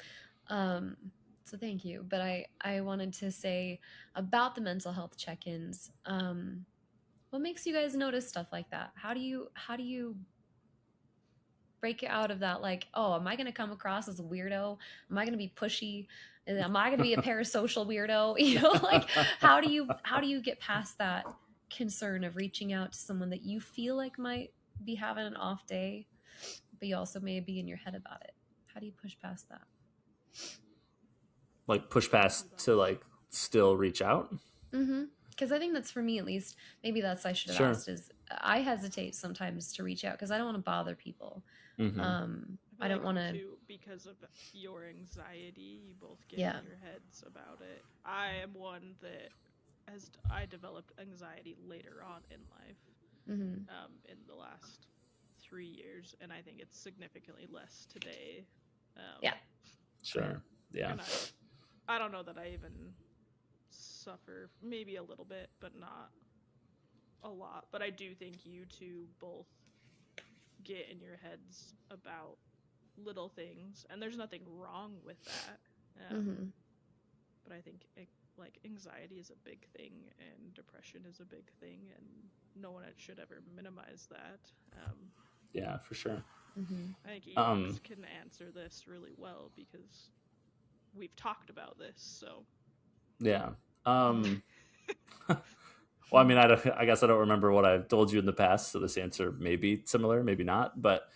So thank you. But I wanted to say about the mental health check-ins. What makes you guys notice stuff like that? How do you break out of that? Like, oh, am I going to come across as a weirdo? Am I going to be pushy? Am I going to be a parasocial weirdo? Like, how do you get past that concern of reaching out to someone that you feel like might be having an off day, but you also may be in your head about it? How do you push past that? Like, push past to, like, still reach out? Because I think that's, for me at least, maybe that's I should have asked, is I hesitate sometimes to reach out because I don't want to bother people. I don't want to, because of your anxiety, you both get in your heads about it. I am one that I developed anxiety later on in life, in the last 3 years, and I think it's significantly less today. Sure. Yeah. And I don't know that I even suffer, maybe a little bit, but not a lot. But I do think you two both get in your heads about little things, and there's nothing wrong with that. But I think like, anxiety is a big thing, and depression is a big thing, and no one should ever minimize that. Yeah, for sure. I think Ebox can answer this really well, because we've talked about this. So yeah. Well, I mean, I guess I don't remember what I've told you in the past, so this answer may be similar, maybe not. But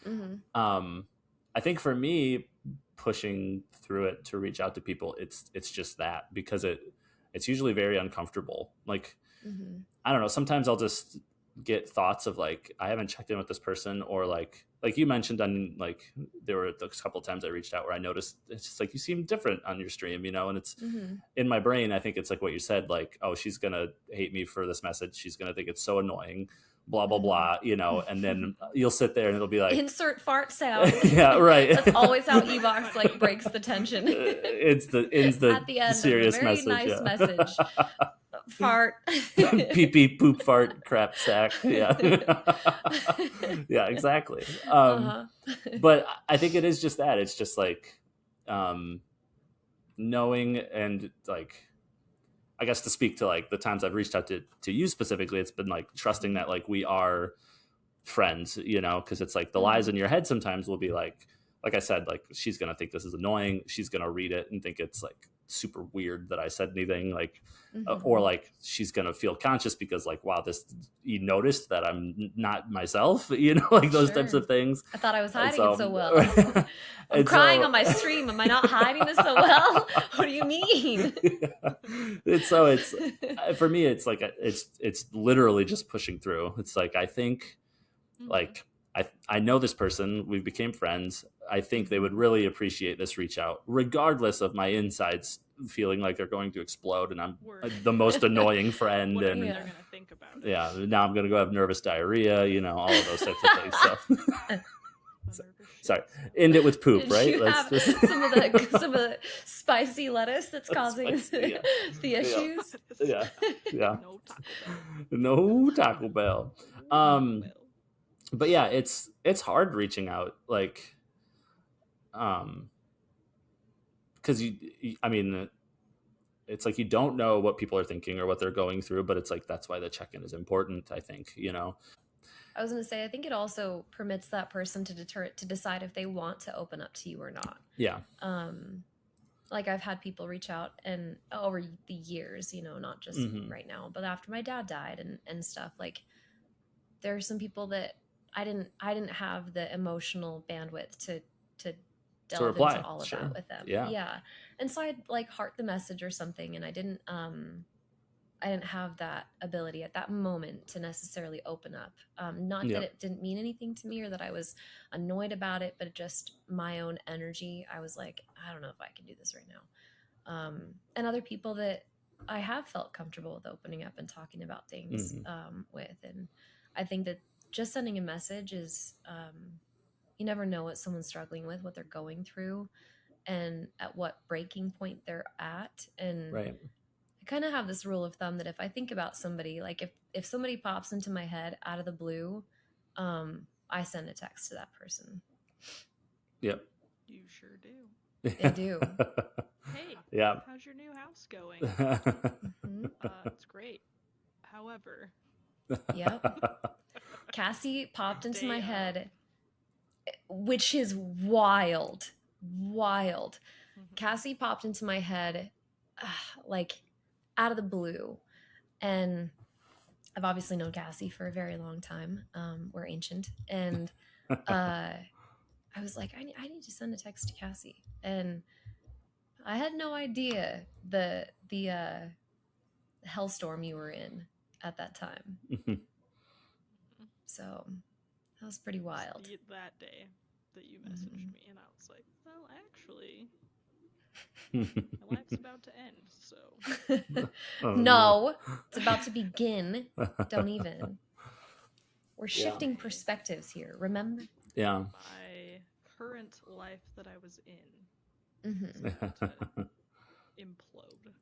I think for me, pushing through it to reach out to people, it's just that, because it's usually very uncomfortable. Like, I don't know, sometimes I'll just get thoughts of like, I haven't checked in with this person, or like you mentioned, on like, there were a couple of times I reached out where I noticed it's just like, you seem different on your stream, and it's in my brain, I think it's like what you said, like, oh, she's gonna hate me for this message, she's gonna think it's so annoying, blah blah blah, and then you'll sit there and it'll be like, insert fart sound. Yeah, right. That's always how Ebox, like, breaks the tension. It's the at the end serious of a very nice message. Fart. Pee pee poop fart crap sack. Yeah. Yeah, exactly. But I think it is just that. It's just like, knowing, and like, I guess to speak to like the times I've reached out to you specifically, it's been like trusting that like we are friends, because it's like the lies in your head sometimes will be like I said, like, she's gonna think this is annoying, she's gonna read it and think it's like super weird that I said anything, like, Mm-hmm. or like she's gonna feel conscious because like, wow, this, you noticed that I'm not myself, like those types Sure. of things. I thought I was And hiding it so well. I'm and crying so- on my stream. Am I not hiding this so well? What do you mean? and so it's for me, it's like it's literally just pushing through. It's like, I think like I know this person, we became friends. I think they would really appreciate this reach out, regardless of my insides feeling like they're going to explode and I'm Word. the most annoying friend. Whatever And they're gonna think about it. yeah, now I'm gonna go have nervous diarrhea, all of those types of things. So sorry, end it with poop, Did right? you have some of the spicy lettuce that's causing Spicy, the issues? yeah. No Taco Bell. No Taco Bell. Taco Bell. But yeah, it's hard reaching out, like, because I mean, it's like you don't know what people are thinking or what they're going through, but it's like that's why the check-in is important, I think. I was going to say, I think it also permits that person to decide if they want to open up to you or not. Yeah. Like I've had people reach out and over the years, not just right now, but after my dad died and stuff, like there are some people that I didn't have the emotional bandwidth to delve into all of that with them. Yeah. And so I'd like heart the message or something, and I didn't have that ability at that moment to necessarily open up. Not that it didn't mean anything to me or that I was annoyed about it, but just my own energy. I was like, I don't know if I can do this right now. And other people that I have felt comfortable with opening up and talking about things with. And I think that just sending a message is, you never know what someone's struggling with, what they're going through, and at what breaking point they're at. And right. I kind of have this rule of thumb that if I think about somebody, like if somebody pops into my head out of the blue, I send a text to that person. Yep. You sure do. They do. Hey, yeah. How's your new house going? It's great. However. Yep. Cassie popped into my head, which is wild. Cassie popped into my head, like out of the blue. And I've obviously known Cassie for a very long time. We're ancient. And I was like, I need to send a text to Cassie. And I had no idea the hellstorm you were in at that time. So that was pretty wild. That day that you messaged me, and I was like, well, actually, my life's about to end, so. No, it's about to begin. Don't even. We're shifting perspectives here, remember? Yeah. My current life that I was in is about to implode.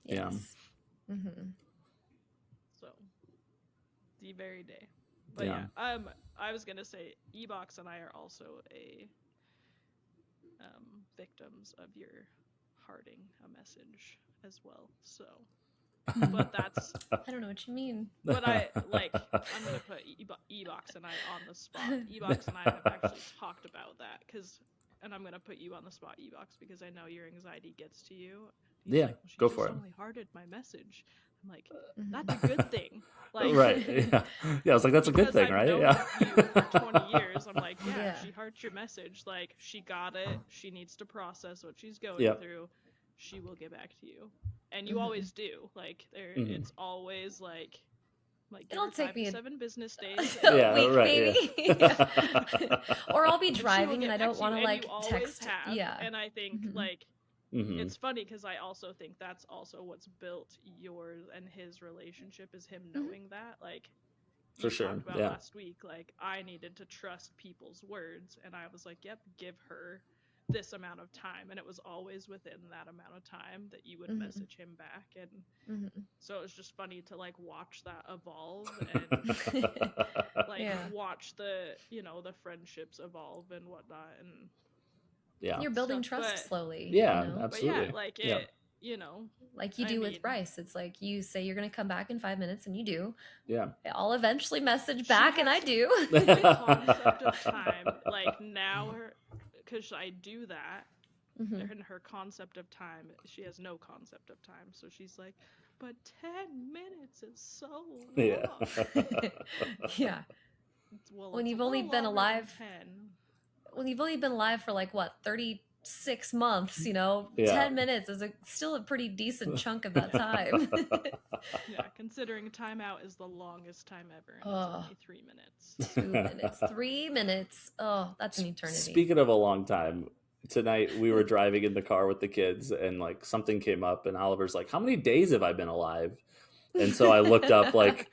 Yes. Yeah. So, the very day. But yeah, I was gonna say, Ebox and I are also victims of your hearting a message as well. So, but that's I don't know what you mean. But I'm gonna put Ebox and I on the spot. Ebox and I have actually talked about that and I'm gonna put you on the spot, Ebox, because I know your anxiety gets to you. He's like, well, go for it. Only hearted my message. I'm like, that's a good thing. Like, right. Yeah. I was like, that's a good thing, right? Yeah. You for 20 years. I'm like, she hearts your message. Like, she got it. She needs to process what she's going through. She will get back to you, and you always do. Like, it's always like it'll take me 7 business days. A week, maybe. Or I'll be driving and I don't want to like text. Yeah. And I think it's funny because I also think that's also what's built yours and his relationship is him knowing that. Like, for sure. Talked about last week, like I needed to trust people's words, and I was like, yep, give her this amount of time, and it was always within that amount of time that you would message him back. And so it was just funny to like watch that evolve and watch the the friendships evolve and whatnot. And you're building trust slowly. Absolutely. But it like you do with Bryce. It's like you say you're going to come back in 5 minutes, and you do. Yeah. I'll eventually message back, and I do. The concept of time, like now, because I do that, in her concept of time, she has no concept of time. So she's like, but 10 minutes is so long. Yeah. Yeah. Well, When it's you've a only little been longer than alive 10. when you've only been alive for like what 36 months, 10 minutes is still a pretty decent chunk of that time. Yeah, considering timeout is the longest time ever, and it's only 3 minutes. 2 minutes, 3 minutes. Oh, that's an eternity. Speaking of a long time, tonight we were driving in the car with the kids, and like something came up, and Oliver's like, "How many days have I been alive?" And so I looked up like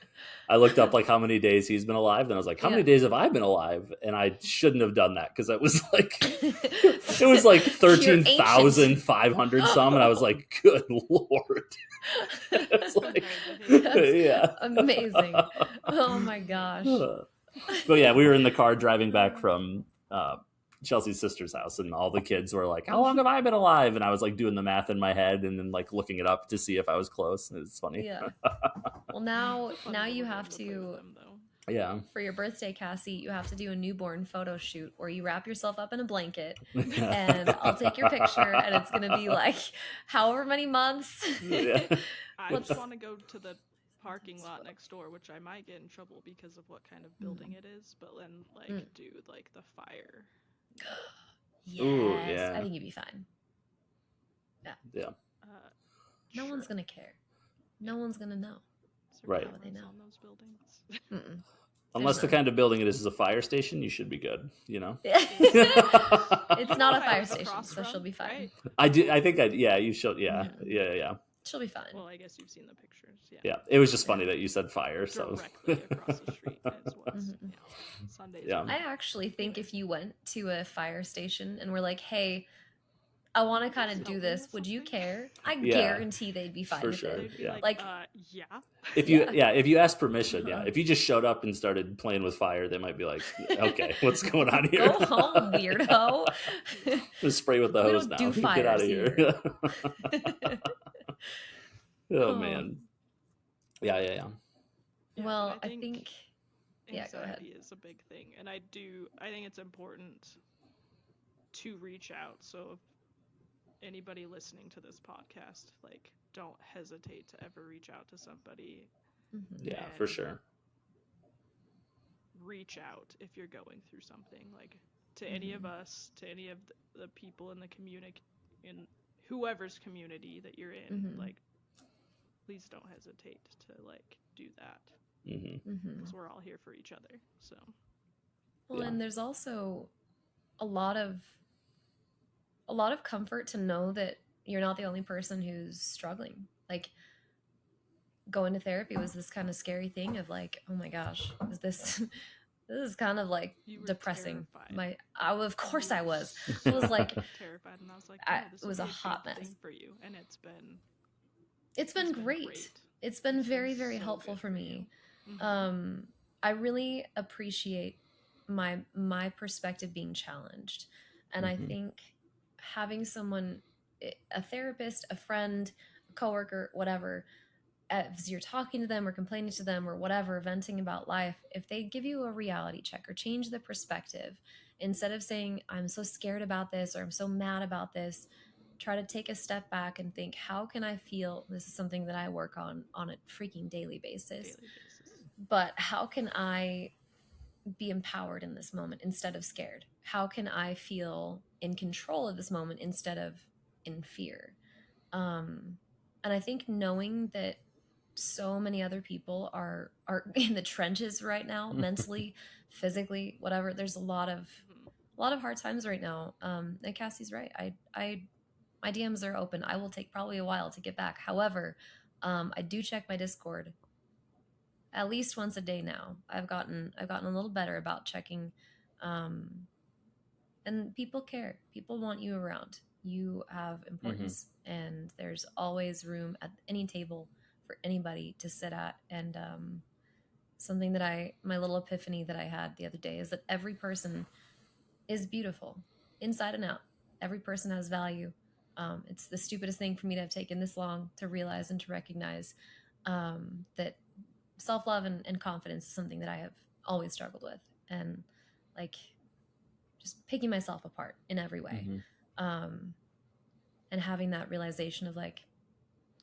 how many days he's been alive, and I was like, how many days have I been alive? And I shouldn't have done that because it was like 13,500 some, and I was like, good Lord. It's like, that's amazing. Oh my gosh. But yeah, we were in the car driving back from Chelsea's sister's house, and all the kids were like, how long have I been alive? And I was like doing the math in my head and then like looking it up to see if I was close. It's funny. Yeah. Well, now you have to, yeah, for your birthday, Cassie, you have to do a newborn photo shoot where you wrap yourself up in a blanket and I'll take your picture, and it's going to be like however many months. Yeah. I just want to go to the parking lot next door, which I might get in trouble because of what kind of building it is, but then like do like the fire. Yes. Ooh, yeah. I think you'd be fine. Yeah. No one's gonna care. No one's gonna know. Right. How would they know on those buildings? Unless the kind of building it is a fire station, you should be good. It's not a fire station, so she'll be fine. Right? I think you should. Yeah. She'll be fine. Well, I guess you've seen the pictures. Yeah. It was just funny that you said fire. Directly across the street is what's Sundays. Yeah. I actually think if you went to a fire station and were like, hey, I want to kind of do this, would you care? I guarantee they'd be fine for with sure. it. Yeah. Like, yeah. If you ask permission, if you just showed up and started playing with fire, they might be like, okay, what's going on here? Go home, weirdo. Just spray with the hose now. Get out of here. Oh man. Yeah. Well, I think anxiety is a big thing, and I think it's important to reach out. So if anybody listening to this podcast, like, don't hesitate to ever reach out to somebody. Yeah, for sure. Reach out if you're going through something, like to any of us, to any of the people in the community, in whoever's community that you're in, like, please don't hesitate to like do that, because we're all here for each other. So and there's also a lot of comfort to know that you're not the only person who's struggling. Like, going to therapy was this kind of scary thing of like, oh my gosh, is this is kind of like depressing. Terrified. Of course I was. I was like terrified, and I was like, it was a hot mess for you, and it's been great. It's been very, very helpful for me. I really appreciate my perspective being challenged, and I think having someone, a therapist, a friend, a coworker, whatever, as you're talking to them or complaining to them or whatever, venting about life, if they give you a reality check or change the perspective, instead of saying, I'm so scared about this or I'm so mad about this, try to take a step back and think, how can I feel? This is something that I work on a freaking daily basis. But how can I be empowered in this moment instead of scared? How can I feel in control of this moment instead of in fear? And I think knowing that so many other people are in the trenches right now, mentally, physically, whatever. There's a lot of hard times right now. And Cassie's right. My DMs are open. I will take probably a while to get back. However, I do check my Discord at least once a day now. I've gotten a little better about checking, and people care. People want you around. You have importance, and there's always room at any table for anybody to sit at. And something that my little epiphany that I had the other day is that every person is beautiful inside and out. Every person has value. It's the stupidest thing for me to have taken this long to realize and to recognize that self-love and confidence is something that I have always struggled with, and like just picking myself apart in every way. and having that realization of like,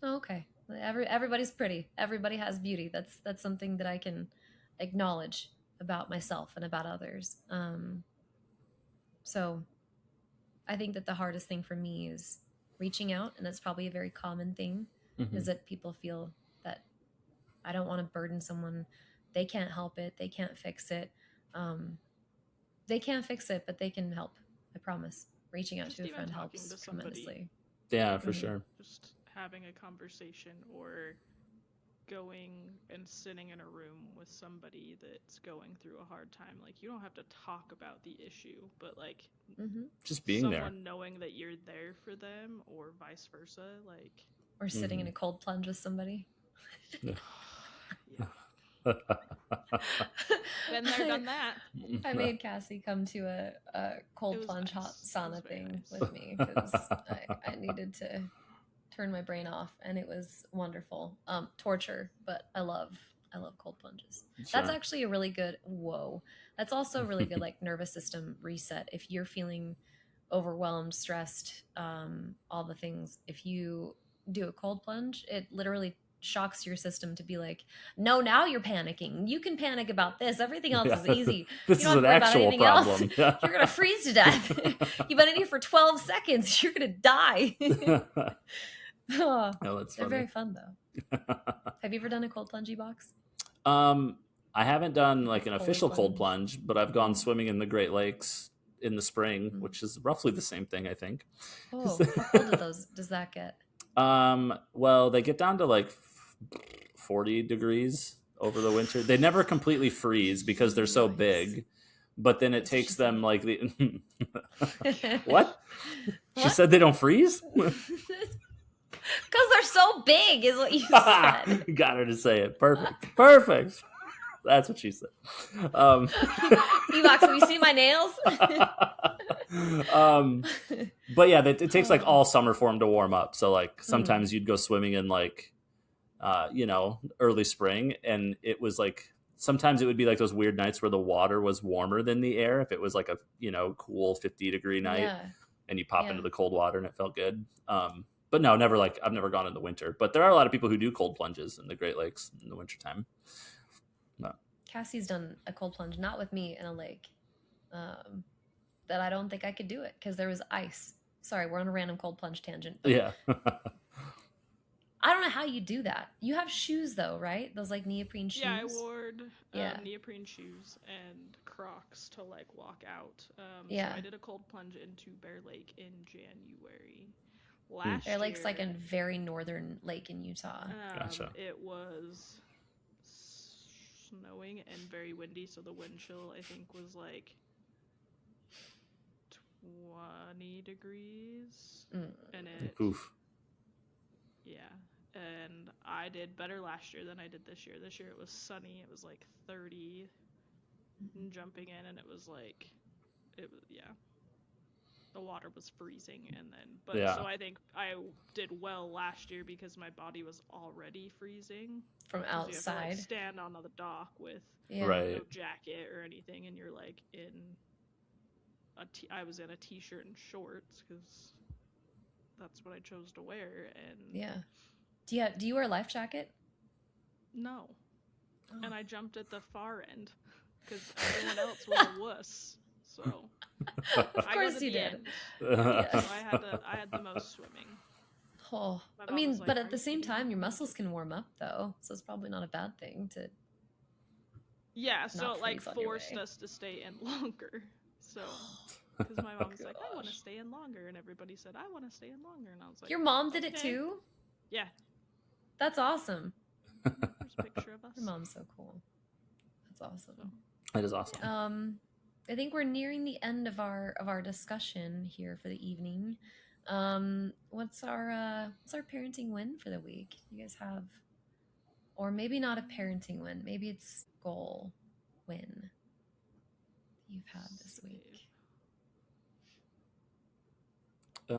oh, okay, everybody's pretty, everybody has beauty. That's something that I can acknowledge about myself and about others. So I think that the hardest thing for me is reaching out, and that's probably a very common thing, is that people feel that I don't want to burden someone. They can't help it. They can't fix it. They can't fix it, but they can help. I promise. Reaching out Just to a even friend talking helps to somebody. tremendously. Yeah, for sure. Just having a conversation, or going and sitting in a room with somebody that's going through a hard time. Like, you don't have to talk about the issue, but like just being someone there, knowing that you're there for them, or vice versa. Like, or sitting in a cold plunge with somebody. yeah. Been there, done that. I made Cassie come to a cold plunge hot sauna thing with me because I needed to turn my brain off, and it was wonderful. Torture, but I love cold plunges. Sure. That's actually a really good that's also a really good like nervous system reset. If you're feeling overwhelmed, stressed, all the things, if you do a cold plunge, it literally shocks your system to be like, no, now you're panicking. You can panic about this. Everything else is easy. This you don't is an actual problem. You're gonna freeze to death. You've been in here for 12 seconds. You're gonna die. Oh, that's they're funny. Very fun though. Have you ever done a cold plunge box? I haven't done like an official cold plunge, but I've gone swimming in the Great Lakes in the spring, which is roughly the same thing, I think. Oh, how cold does that get? Well, they get down to like 40 degrees over the winter. They never completely freeze because they're so big, but then it takes them like the what? She said they don't freeze? Because they're so big is what you said. Got her to say it. Perfect. That's what she said. Evox, have you seen my nails? But yeah, it takes like all summer for them to warm up. So like sometimes you'd go swimming in like, early spring, and it was like, sometimes it would be like those weird nights where the water was warmer than the air. If it was like a, cool 50-degree night and you pop into the cold water and it felt good. But no, never like, I've never gone in the winter, but there are a lot of people who do cold plunges in the Great Lakes in the wintertime. No. Cassie's done a cold plunge, not with me, in a lake. That I don't think I could do it because there was ice. Sorry, we're on a random cold plunge tangent. Yeah. I don't know how you do that. You have shoes though, right? Those like neoprene shoes. Yeah, I wore neoprene shoes and Crocs to like walk out. So I did a cold plunge into Bear Lake in January. Bear Lake's like a very northern lake in Utah. Gotcha. It was snowing and very windy, so the wind chill I think was like 20 degrees. And it and I did better last year than I did this year. This year it was sunny. It was like 30 jumping in, and it was like the water was freezing. And then so I think I did well last year because my body was already freezing from outside. You have to, like, stand on the dock with no jacket or anything, and you're like in I was in a t-shirt and shorts because that's what I chose to wear. And do you wear a life jacket? No. And I jumped at the far end because everyone else was a wuss. So of course you did. Yes. So I had the most swimming. Oh, I mean, but at the same time, your muscles can warm up though, so it's probably not a bad thing to. Yeah, so it like forced us to stay in longer. So, because my mom was like, I want to stay in longer, and everybody said, I want to stay in longer, and I was like, your mom did it too? Yeah. That's awesome. There's a picture of us. Your mom's so cool. That's awesome. That is awesome. I think we're nearing the end of our discussion here for the evening. What's our parenting win for the week? You guys have, or maybe not a parenting win. Maybe it's goal win you've had this week. So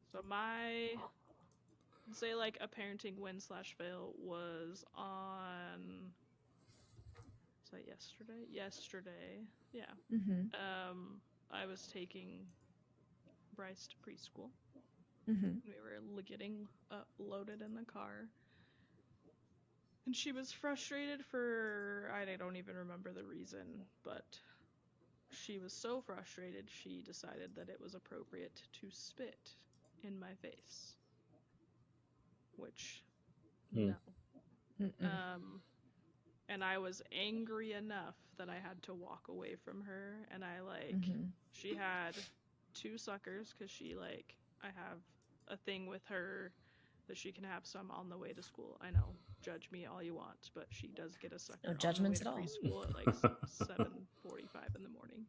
say like a parenting win/fail was on. Was that yesterday? Yesterday, yeah. I was taking Bryce to preschool, We were getting loaded in the car. And she was frustrated for, I don't even remember the reason, but she was so frustrated she decided that it was appropriate to spit in my face. Which, no. And I was angry enough that I had to walk away from her, and I she had 2 suckers because she I have a thing with her that she can have some on the way to school. I know, judge me all you want, but she does get a sucker No on judgments the way to at all. preschool at 7:45 in the morning.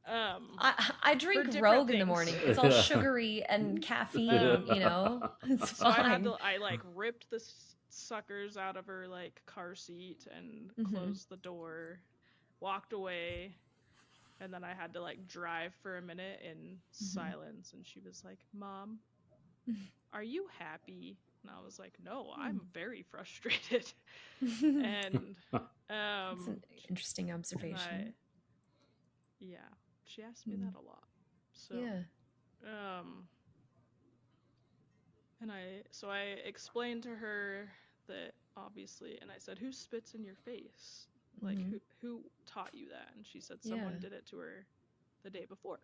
I drink Rogue in the morning. It's all sugary and caffeine, you know. It's fine. So I ripped the suckers out of her car seat and closed the door, walked away, and then I had to drive for a minute in silence. And she was like, "Mom, are you happy?" And I was like, "No, I'm very frustrated." And that's an interesting observation. Yeah, she asked me that a lot. So yeah. And I explained to her that obviously, and I said, "Who spits in your face? Like who taught you that?" And she said someone did it to her the day before.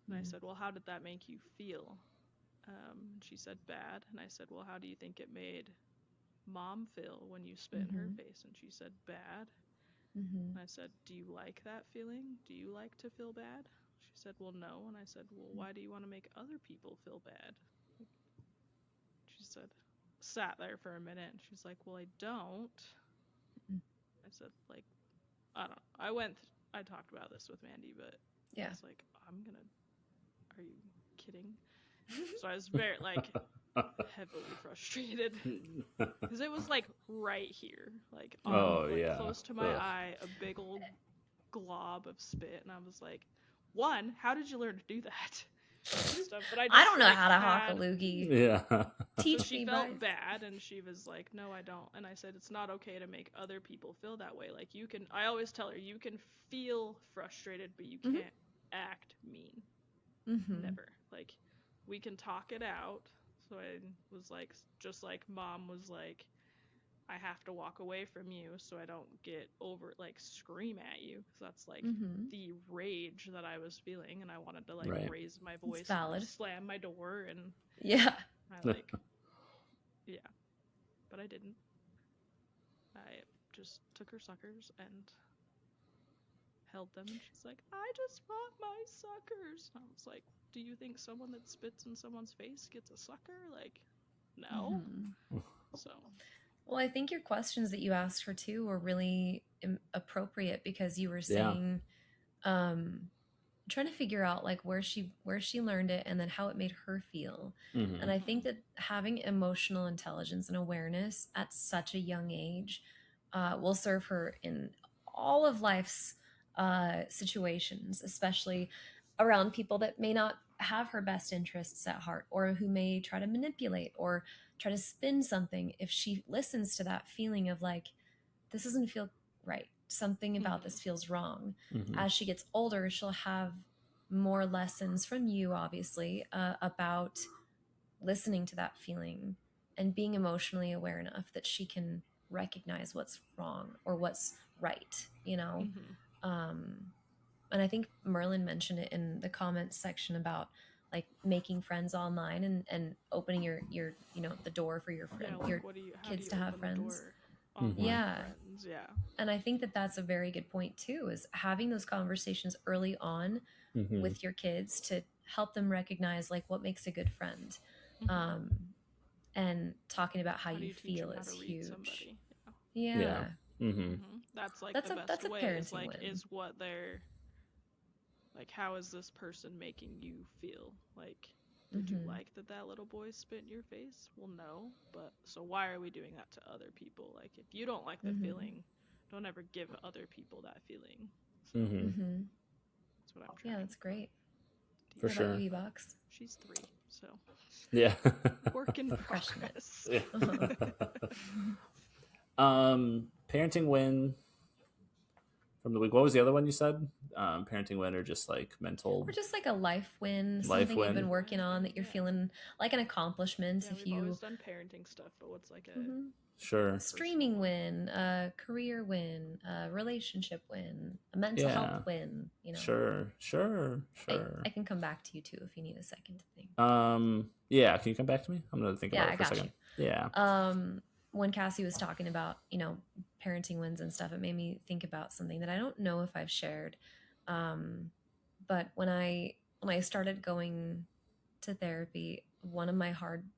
And I said, "Well, how did that make you feel?" She said, "Bad." And I said, "Well, how do you think it made Mom feel when you spit in her face?" And she said, "Bad." And I said, "Do you like that feeling? Do you like to feel bad?" She said, "Well, no." And I said, "Well, why do you want to make other people feel bad?" She said, sat there for a minute, and she's like, "Well, I don't." I said, I don't know. I talked about this with Mandy, but I was like, are you kidding? So I was very, heavily frustrated. Because it was, right here. Close to my eye, a big old glob of spit. And I was like, one, how did you learn to do that? Stuff, but I don't know how to hawk a loogie. Yeah. Teach she me, felt Bryce. bad, and she was like, "No, I don't." And I said, "It's not okay to make other people feel that way. You can." I always tell her, "You can feel frustrated, but you can't act mean. Never. We can talk it out." So I was just like Mom was like, "I have to walk away from you so I don't get over scream at you," because that's the rage that I was feeling, and I wanted to raise my voice and slam my door, and I yeah, but I didn't. I just took her suckers and held them, and she's like, "I just want my suckers." And I was like, "Do you think someone that spits in someone's face gets a sucker? No." So. Well, I think your questions that you asked her too were really appropriate, because you were saying, trying to figure out where she learned it and then how it made her feel. And I think that having emotional intelligence and awareness at such a young age will serve her in all of life's situations, especially around people that may not have her best interests at heart, or who may try to manipulate or try to spin something. If she listens to that feeling of this doesn't feel right, something about this feels wrong, as she gets older, she'll have more lessons from you, obviously, about listening to that feeling and being emotionally aware enough that she can recognize what's wrong or what's right, and I think Merlin mentioned it in the comments section about making friends online and opening your the door for your friend, your kids to have friends. Friends. And I think that that's a very good point too, is having those conversations early on with your kids to help them recognize what makes a good friend, and talking about how you feel is huge. That's that's the best a way parenting win. Is what they're how is this person making you feel? Did you like that little boy spit in your face? Well, no, but so why are we doing that to other people? If you don't like the feeling, don't ever give other people that feeling. So that's what I'm trying. Yeah, that's great. For How sure. about you, E-Box? She's 3, so yeah. Work in progress. Parenting win. from the week. What was the other one you said? Parenting win or just like mental Or just like a life win, life something you've been win? working on that you're feeling like an accomplishment. Yeah, If we've you always done parenting stuff, but what's like a Mhm. Sure. streaming personal one? win, a career win, a relationship win, a mental health Yeah. win, Sure. I can come back to you too if you need a second to think. Yeah, can you come back to me? I'm gonna think Yeah, about I it for a got you. second. Yeah. When Cassie was talking about, parenting wins and stuff, it made me think about something that I don't know if I've shared. But when I started going to therapy, one of my hard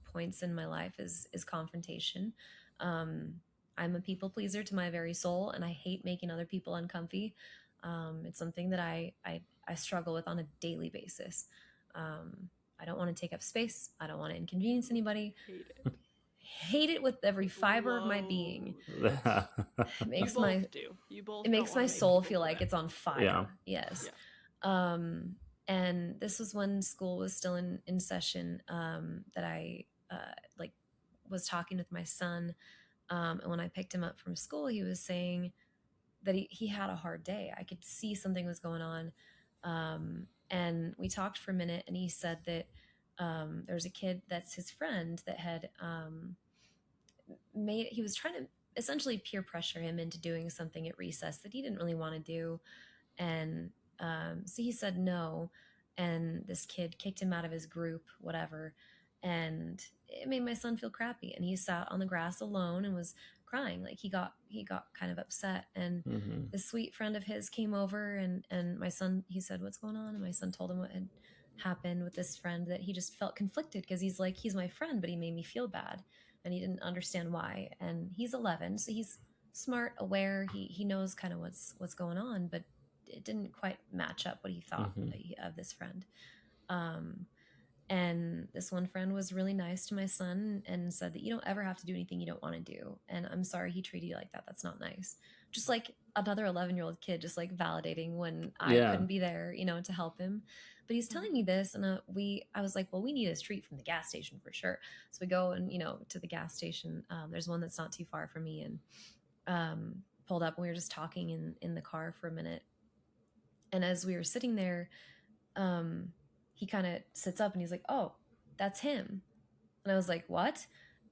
points in my life is confrontation. Um, I'm a people pleaser to my very soul, and I hate making other people uncomfy. It's something that I struggle with on a daily basis. I don't want to take up space. I don't want to inconvenience anybody. Hate it. Hate it with every fiber of my being. Loathe. It You makes both do. You both it don't makes want my to make soul people feel feel like bad. it's on fire. Yeah. Yes. Yeah. And this was when school was still in session, that I like was talking with my son, and when I picked him up from school, he was saying that he had a hard day. I could see something was going on, and we talked for a minute, and he said that there's a kid that's his friend that had he was trying to essentially peer pressure him into doing something at recess that he didn't really want to do, and so he said no, and this kid kicked him out of his group, whatever, and it made my son feel crappy, and he sat on the grass alone and was crying. Like he got kind of upset, and Mm-hmm. this sweet friend of his came over, and my son, he said, "What's going on?" And my son told him what had happened with this friend, that he just felt conflicted because he's like, he's my friend, but he made me feel bad, and he didn't understand why. And he's 11, so he's smart, aware, he knows kind of what's going on, but it didn't quite match up what he thought Mm-hmm. of this friend. Um, and this one friend was really nice to my son and said that you don't ever have to do anything you don't want to do. And I'm sorry he treated you like that. That's not nice. Just like another 11-year-old kid, just like validating when I Yeah. couldn't be there, to help him. But he's telling me this, and I was like, well, we need a treat from the gas station for sure. So we go and to the gas station. There's one that's not too far from me, and pulled up, and we were just talking in the car for a minute. And as we were sitting there, he kind of sits up and he's like, "Oh, that's him." And I was like, "What?"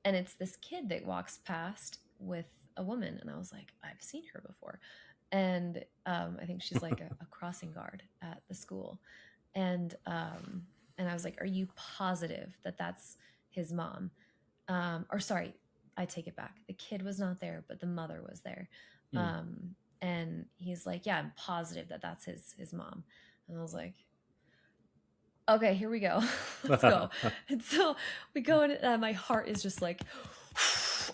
And it's this kid that walks past with a woman, and I was like, "I've seen her before." And I think she's like a crossing guard at the school. And I was like, "Are you positive that that's his mom?" Or sorry, I take it back. The kid was not there, but the mother was there. And he's like, "Yeah, I'm positive that that's his mom." And I was like, "Okay, here we go. Let's go." And so we go, and my heart is just like,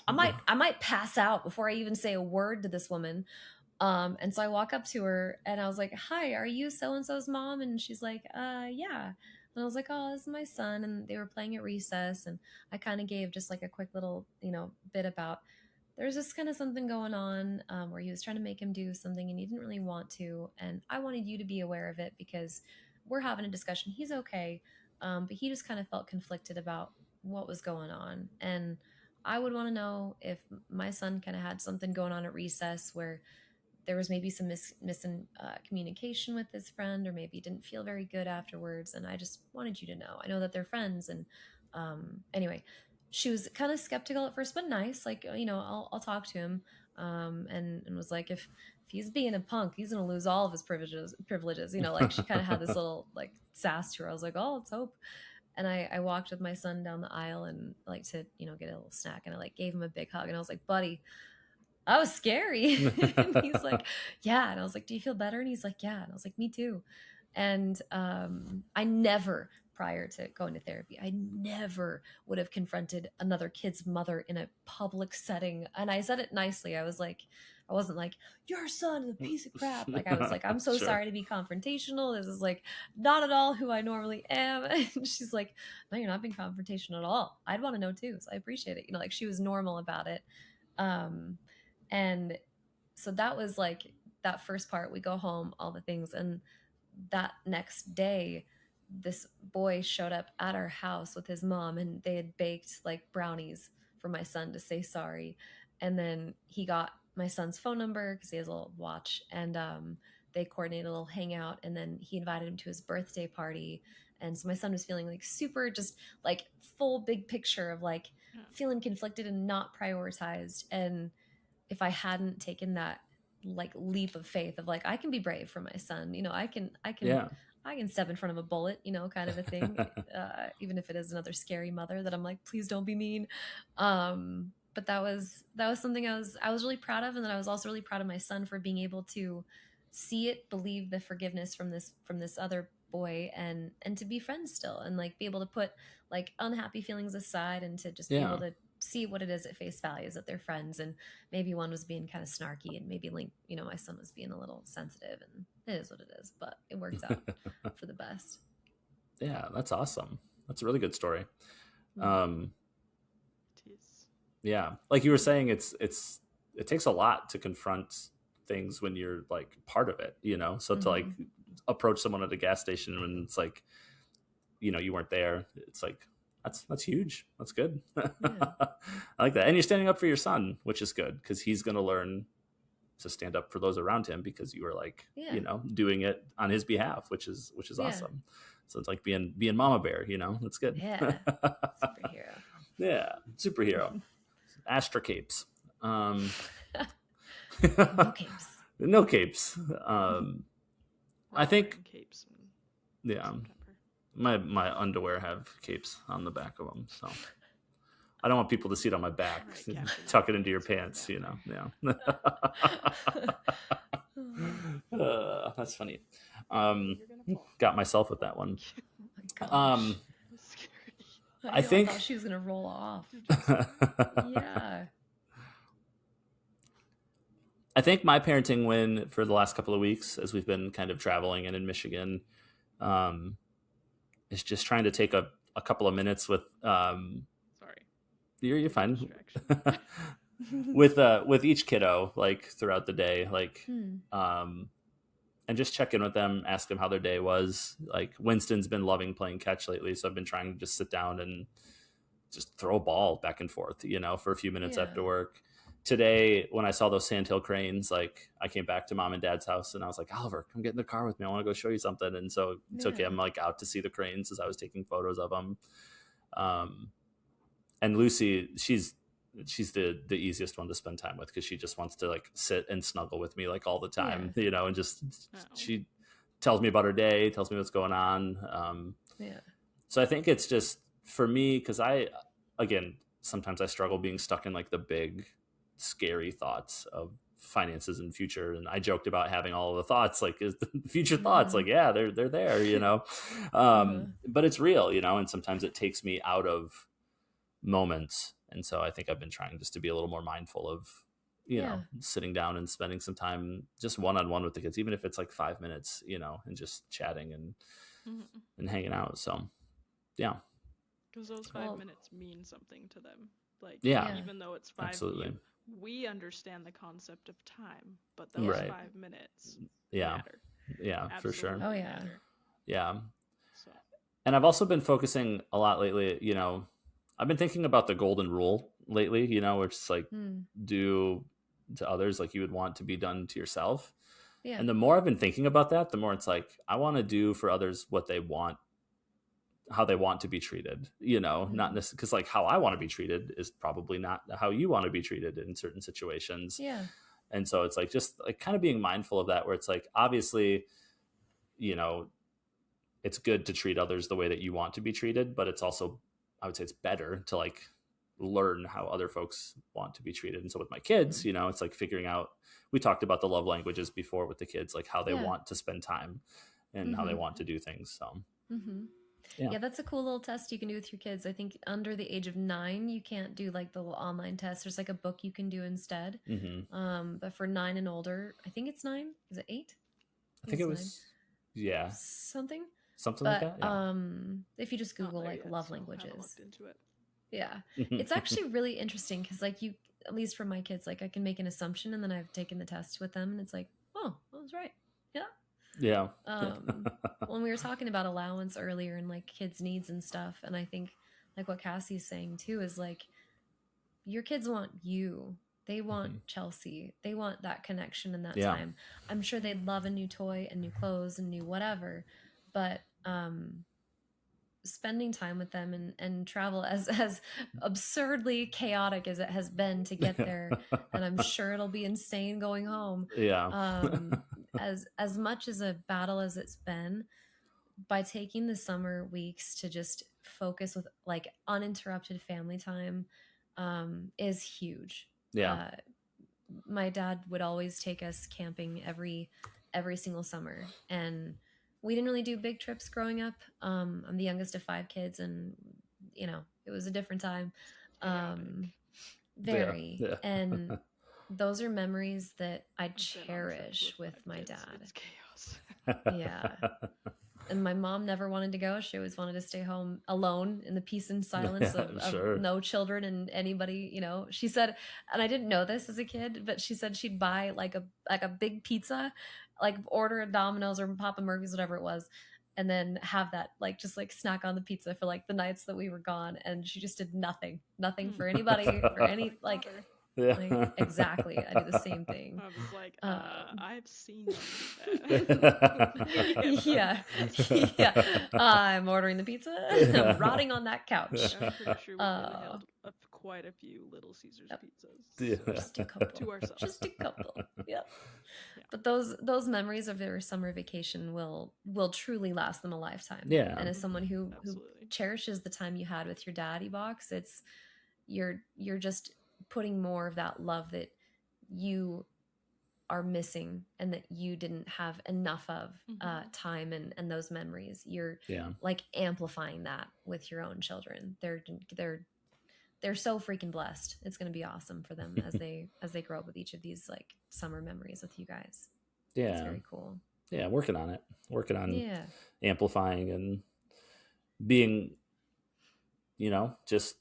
I might pass out before I even say a word to this woman. And so I walk up to her, and I was like, "Hi, are you so and so's mom?" And she's like, "Yeah." And I was like, "Oh, this is my son." And they were playing at recess, and I kind of gave just like a quick little, bit about there's just kind of something going on, where he was trying to make him do something and he didn't really want to, and I wanted you to be aware of it because we're having a discussion. He's okay, but he just kind of felt conflicted about what was going on, and I would want to know if my son kind of had something going on at recess where there was maybe some communication with his friend, or maybe didn't feel very good afterwards. And I just wanted you to know. I know that they're friends. And anyway, she was kind of skeptical at first, but nice. Like, I'll talk to him. And was like, if he's being a punk, he's going to lose all of his privileges. Like she kind of had this little like sass to her. I was like, oh, let's hope. And I walked with my son down the aisle and like to, get a little snack, and I like gave him a big hug, and I was like, "Buddy, that was scary." And he's like, "Yeah." And I was like, "Do you feel better?" And he's like, "Yeah." And I was like, "Me too." And I never, prior to going to therapy, I never would have confronted another kid's mother in a public setting. And I said it nicely. I wasn't like, "Your son is a piece of crap." Like, I was like, "I'm so Sure. sorry to be confrontational. This is like not at all who I normally am." And she's like, "No, you're not being confrontational at all. I'd want to know too. So I appreciate it." Like she was normal about it. And so that was like that first part. We go home, all the things. And that next day, this boy showed up at our house with his mom, and they had baked like brownies for my son to say sorry. And then he got my son's phone number because he has a little watch, and they coordinated a little hangout, and then he invited him to his birthday party. And so my son was feeling like super, just like full big picture of like Yeah. feeling conflicted and not prioritized. And if I hadn't taken that like leap of faith of like, I can be brave for my son, you know, I can Yeah. I can step in front of a bullet, you know, kind of a thing. Even if it is another scary mother that I'm like, please don't be mean. But that was something I was really proud of, and then I was also really proud of my son for being able to see it, believe the forgiveness from this other boy, and to be friends still, and like be able to put like unhappy feelings aside, and to just be Yeah. able to see what it is at face value, is that they're friends. And maybe one was being kind of snarky, and maybe Link, you know, my son was being a little sensitive, and it is what it is, but it worked out for the best. Yeah, that's awesome. That's a really good story. Mm. Yeah, like you were saying, it takes a lot to confront things when you're like part of it, you know. So to like approach someone at a gas station when it's like, you know, you weren't there, it's like that's huge. That's good. Yeah. I like that. And you're standing up for your son, which is good, because he's going to learn to stand up for those around him, because you were like, Yeah. you know, doing it on his behalf, which is Yeah. awesome. So it's like being mama bear, you know. That's good. Yeah. Superhero. Yeah, superhero. Astra capes. No capes. No capes. I think capes in yeah, September. my underwear have capes on the back of them, so I don't want people to see it on my back. Right, Tuck it into your pants, you know. Yeah. That's funny. Got myself with that one. Oh my gosh. I think thought she was gonna roll off. Yeah. I think my parenting win for the last couple of weeks, as we've been kind of traveling and in Michigan, is just trying to take a couple of minutes with. Sorry, you're fine. with each kiddo, like throughout the day, like, and just check in with them, ask them how their day was. Like Winston's been loving playing catch lately, so I've been trying to just sit down and just throw a ball back and forth, you know, for a few minutes after work. Today, when I saw those sandhill cranes, like I came back to mom and dad's house and I was like, Oliver, come get in the car with me. I want to go show you something. And so took him like out to see the cranes as I was taking photos of them. And Lucy, she's the easiest one to spend time with, because she just wants to like sit and snuggle with me like all the time, you know, and just she tells me about her day, tells me what's going on. So I think it's just for me, because sometimes I struggle being stuck in like the big scary thoughts of finances and future, and I joked about having all of the thoughts, like is the future thoughts, like yeah, they're there, you know. But it's real, you know, and sometimes it takes me out of moments. And so I think I've been trying just to be a little more mindful of, you know, sitting down and spending some time just one-on-one with the kids, even if it's like 5 minutes, you know, and just chatting and hanging out. So yeah, because those 5 minutes mean something to them. Like, even though it's 5, absolutely, we understand the concept of time, but those 5 minutes matter. Yeah, absolutely, for sure. Oh yeah. Matter. Yeah. So. And I've also been focusing a lot lately, you know, I've been thinking about the golden rule lately, you know, which is like do to others like you would want to be done to yourself. Yeah. And the more I've been thinking about that, the more it's like I want to do for others what they want, how they want to be treated, you know, not necessarily because like how I want to be treated is probably not how you want to be treated in certain situations. Yeah. And so it's like just like kind of being mindful of that, where it's like obviously, you know, it's good to treat others the way that you want to be treated, but it's also, I would say it's better to like learn how other folks want to be treated. And so with my kids, you know, it's like figuring out, we talked about the love languages before with the kids, like how they want to spend time and how they want to do things. So yeah, that's a cool little test you can do with your kids. I think under the age of 9, you can't do like the little online test. There's like a book you can do instead. But for 9 and older, I think it's 9. Is it 8? I think it was 9. Something like that. Yeah. If you just Google like love languages, it's actually really interesting, because like you, at least for my kids, like I can make an assumption and then I've taken the test with them and it's like, oh, I was right. Yeah. When we were talking about allowance earlier and like kids' needs and stuff, and I think like what Cassie's saying too is like your kids want you, They want Chelsea. They want that connection and that Yeah. time. I'm sure they'd love a new toy and new clothes and new whatever, but spending time with them and travel as absurdly chaotic as it has been to get there, and I'm sure it'll be insane going home. Yeah. As much as a battle as it's been, by taking the summer weeks to just focus with like uninterrupted family time is huge. Yeah. My dad would always take us camping every single summer, and we didn't really do big trips growing up. I'm the youngest of 5 kids, and it was a different time. Very. Yeah. And those are memories that I I've been on trips cherish with 5 my kids. dad. It's chaos. Yeah. And my mom never wanted to go. She always wanted to stay home alone in the peace and silence of Sure. no children and anybody, she said, and I didn't know this as a kid, but she said she'd buy like a big pizza, like order a Domino's or Papa Murphy's, whatever it was, and then have that just snack on the pizza for like the nights that we were gone. And she just did nothing for anybody, for any like exactly. I do the same thing. I was like, I've seen you do that. Yeah. I'm ordering the pizza. I'm rotting on that couch. I'm pretty sure we really held up quite a few Little Caesars pizzas. Yeah. Just a couple. To ourselves. Just a couple. Yep. Yeah. But those memories of their summer vacation will truly last them a lifetime. Yeah. And as someone who Absolutely. cherishes the time you had with your daddy box, it's you're just putting more of that love that you are missing and that you didn't have enough of time and those memories. You're like amplifying that with your own children. They're so freaking blessed. It's going to be awesome for them as they grow up with each of these like summer memories with you guys. Yeah. It's very cool. Yeah, working on amplifying and being just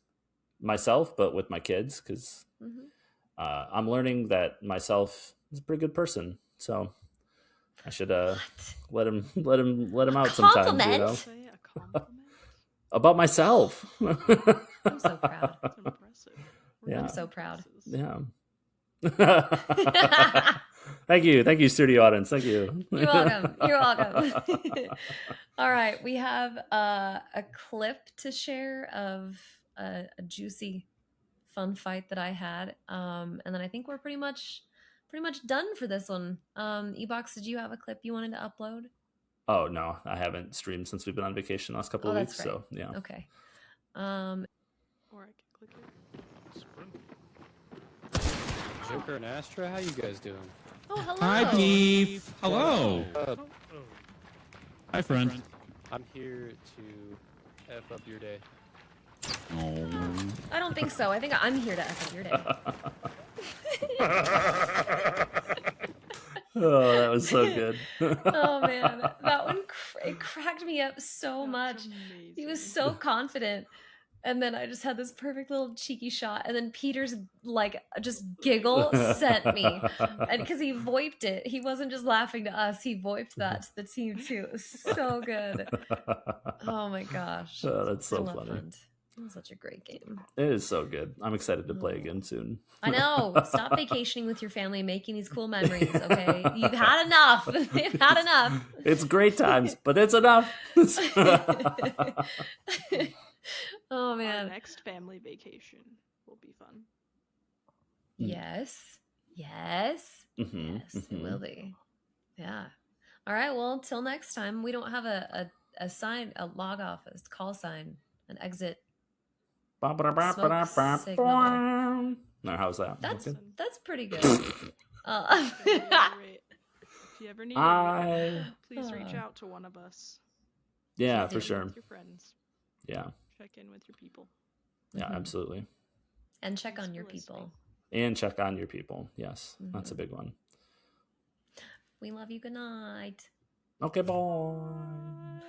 myself, but with my kids, because I'm learning that myself is a pretty good person, so I should let him out sometimes. Say a compliment? About myself. I'm so proud. That's impressive. Yeah. I'm so proud. Yeah. Thank you, studio audience. Thank you. You're welcome. All right, we have a clip to share of a juicy, fun fight that I had, and then I think we're pretty much done for this one. Ebox, did you have a clip you wanted to upload? Oh no, I haven't streamed since we've been on vacation the last couple of weeks. Right. So yeah. Okay. Or I can click it. Joker and Astra, how you guys doing? Oh, hello. Hi, Beef. Hello. Hi, friend. I'm here to F up your day. Oh. I don't think so. I think I'm here to F up your day. Oh, that was so good. Oh man, that one it cracked me up so much. Amazing. He was so confident, and then I just had this perfect little cheeky shot, and then Peter's like just giggle sent me, and because he voiped it, he wasn't just laughing to us, he voiped that to the team too. It was so good. Oh my gosh, that's so funny. Hunt. It was such a great game. It is so good. I'm excited to play again soon. I know. Stop vacationing with your family and making these cool memories, okay? You've had enough. You've had enough. It's great times, but it's enough. Oh, man. Our next family vacation will be fun. Yes. Yes, it will be. Yeah. All right. Well, until next time, we don't have a sign, a log off, a call sign, an exit. Smoke signal. No, how's that? That's pretty good. If you ever need it, please reach out to one of us. Yeah, for sure. With your friends. Yeah. Check in with your people. Yeah, absolutely. And check on your people. And check on your people. Yes, that's a big one. We love you. Good night. Okay, bye.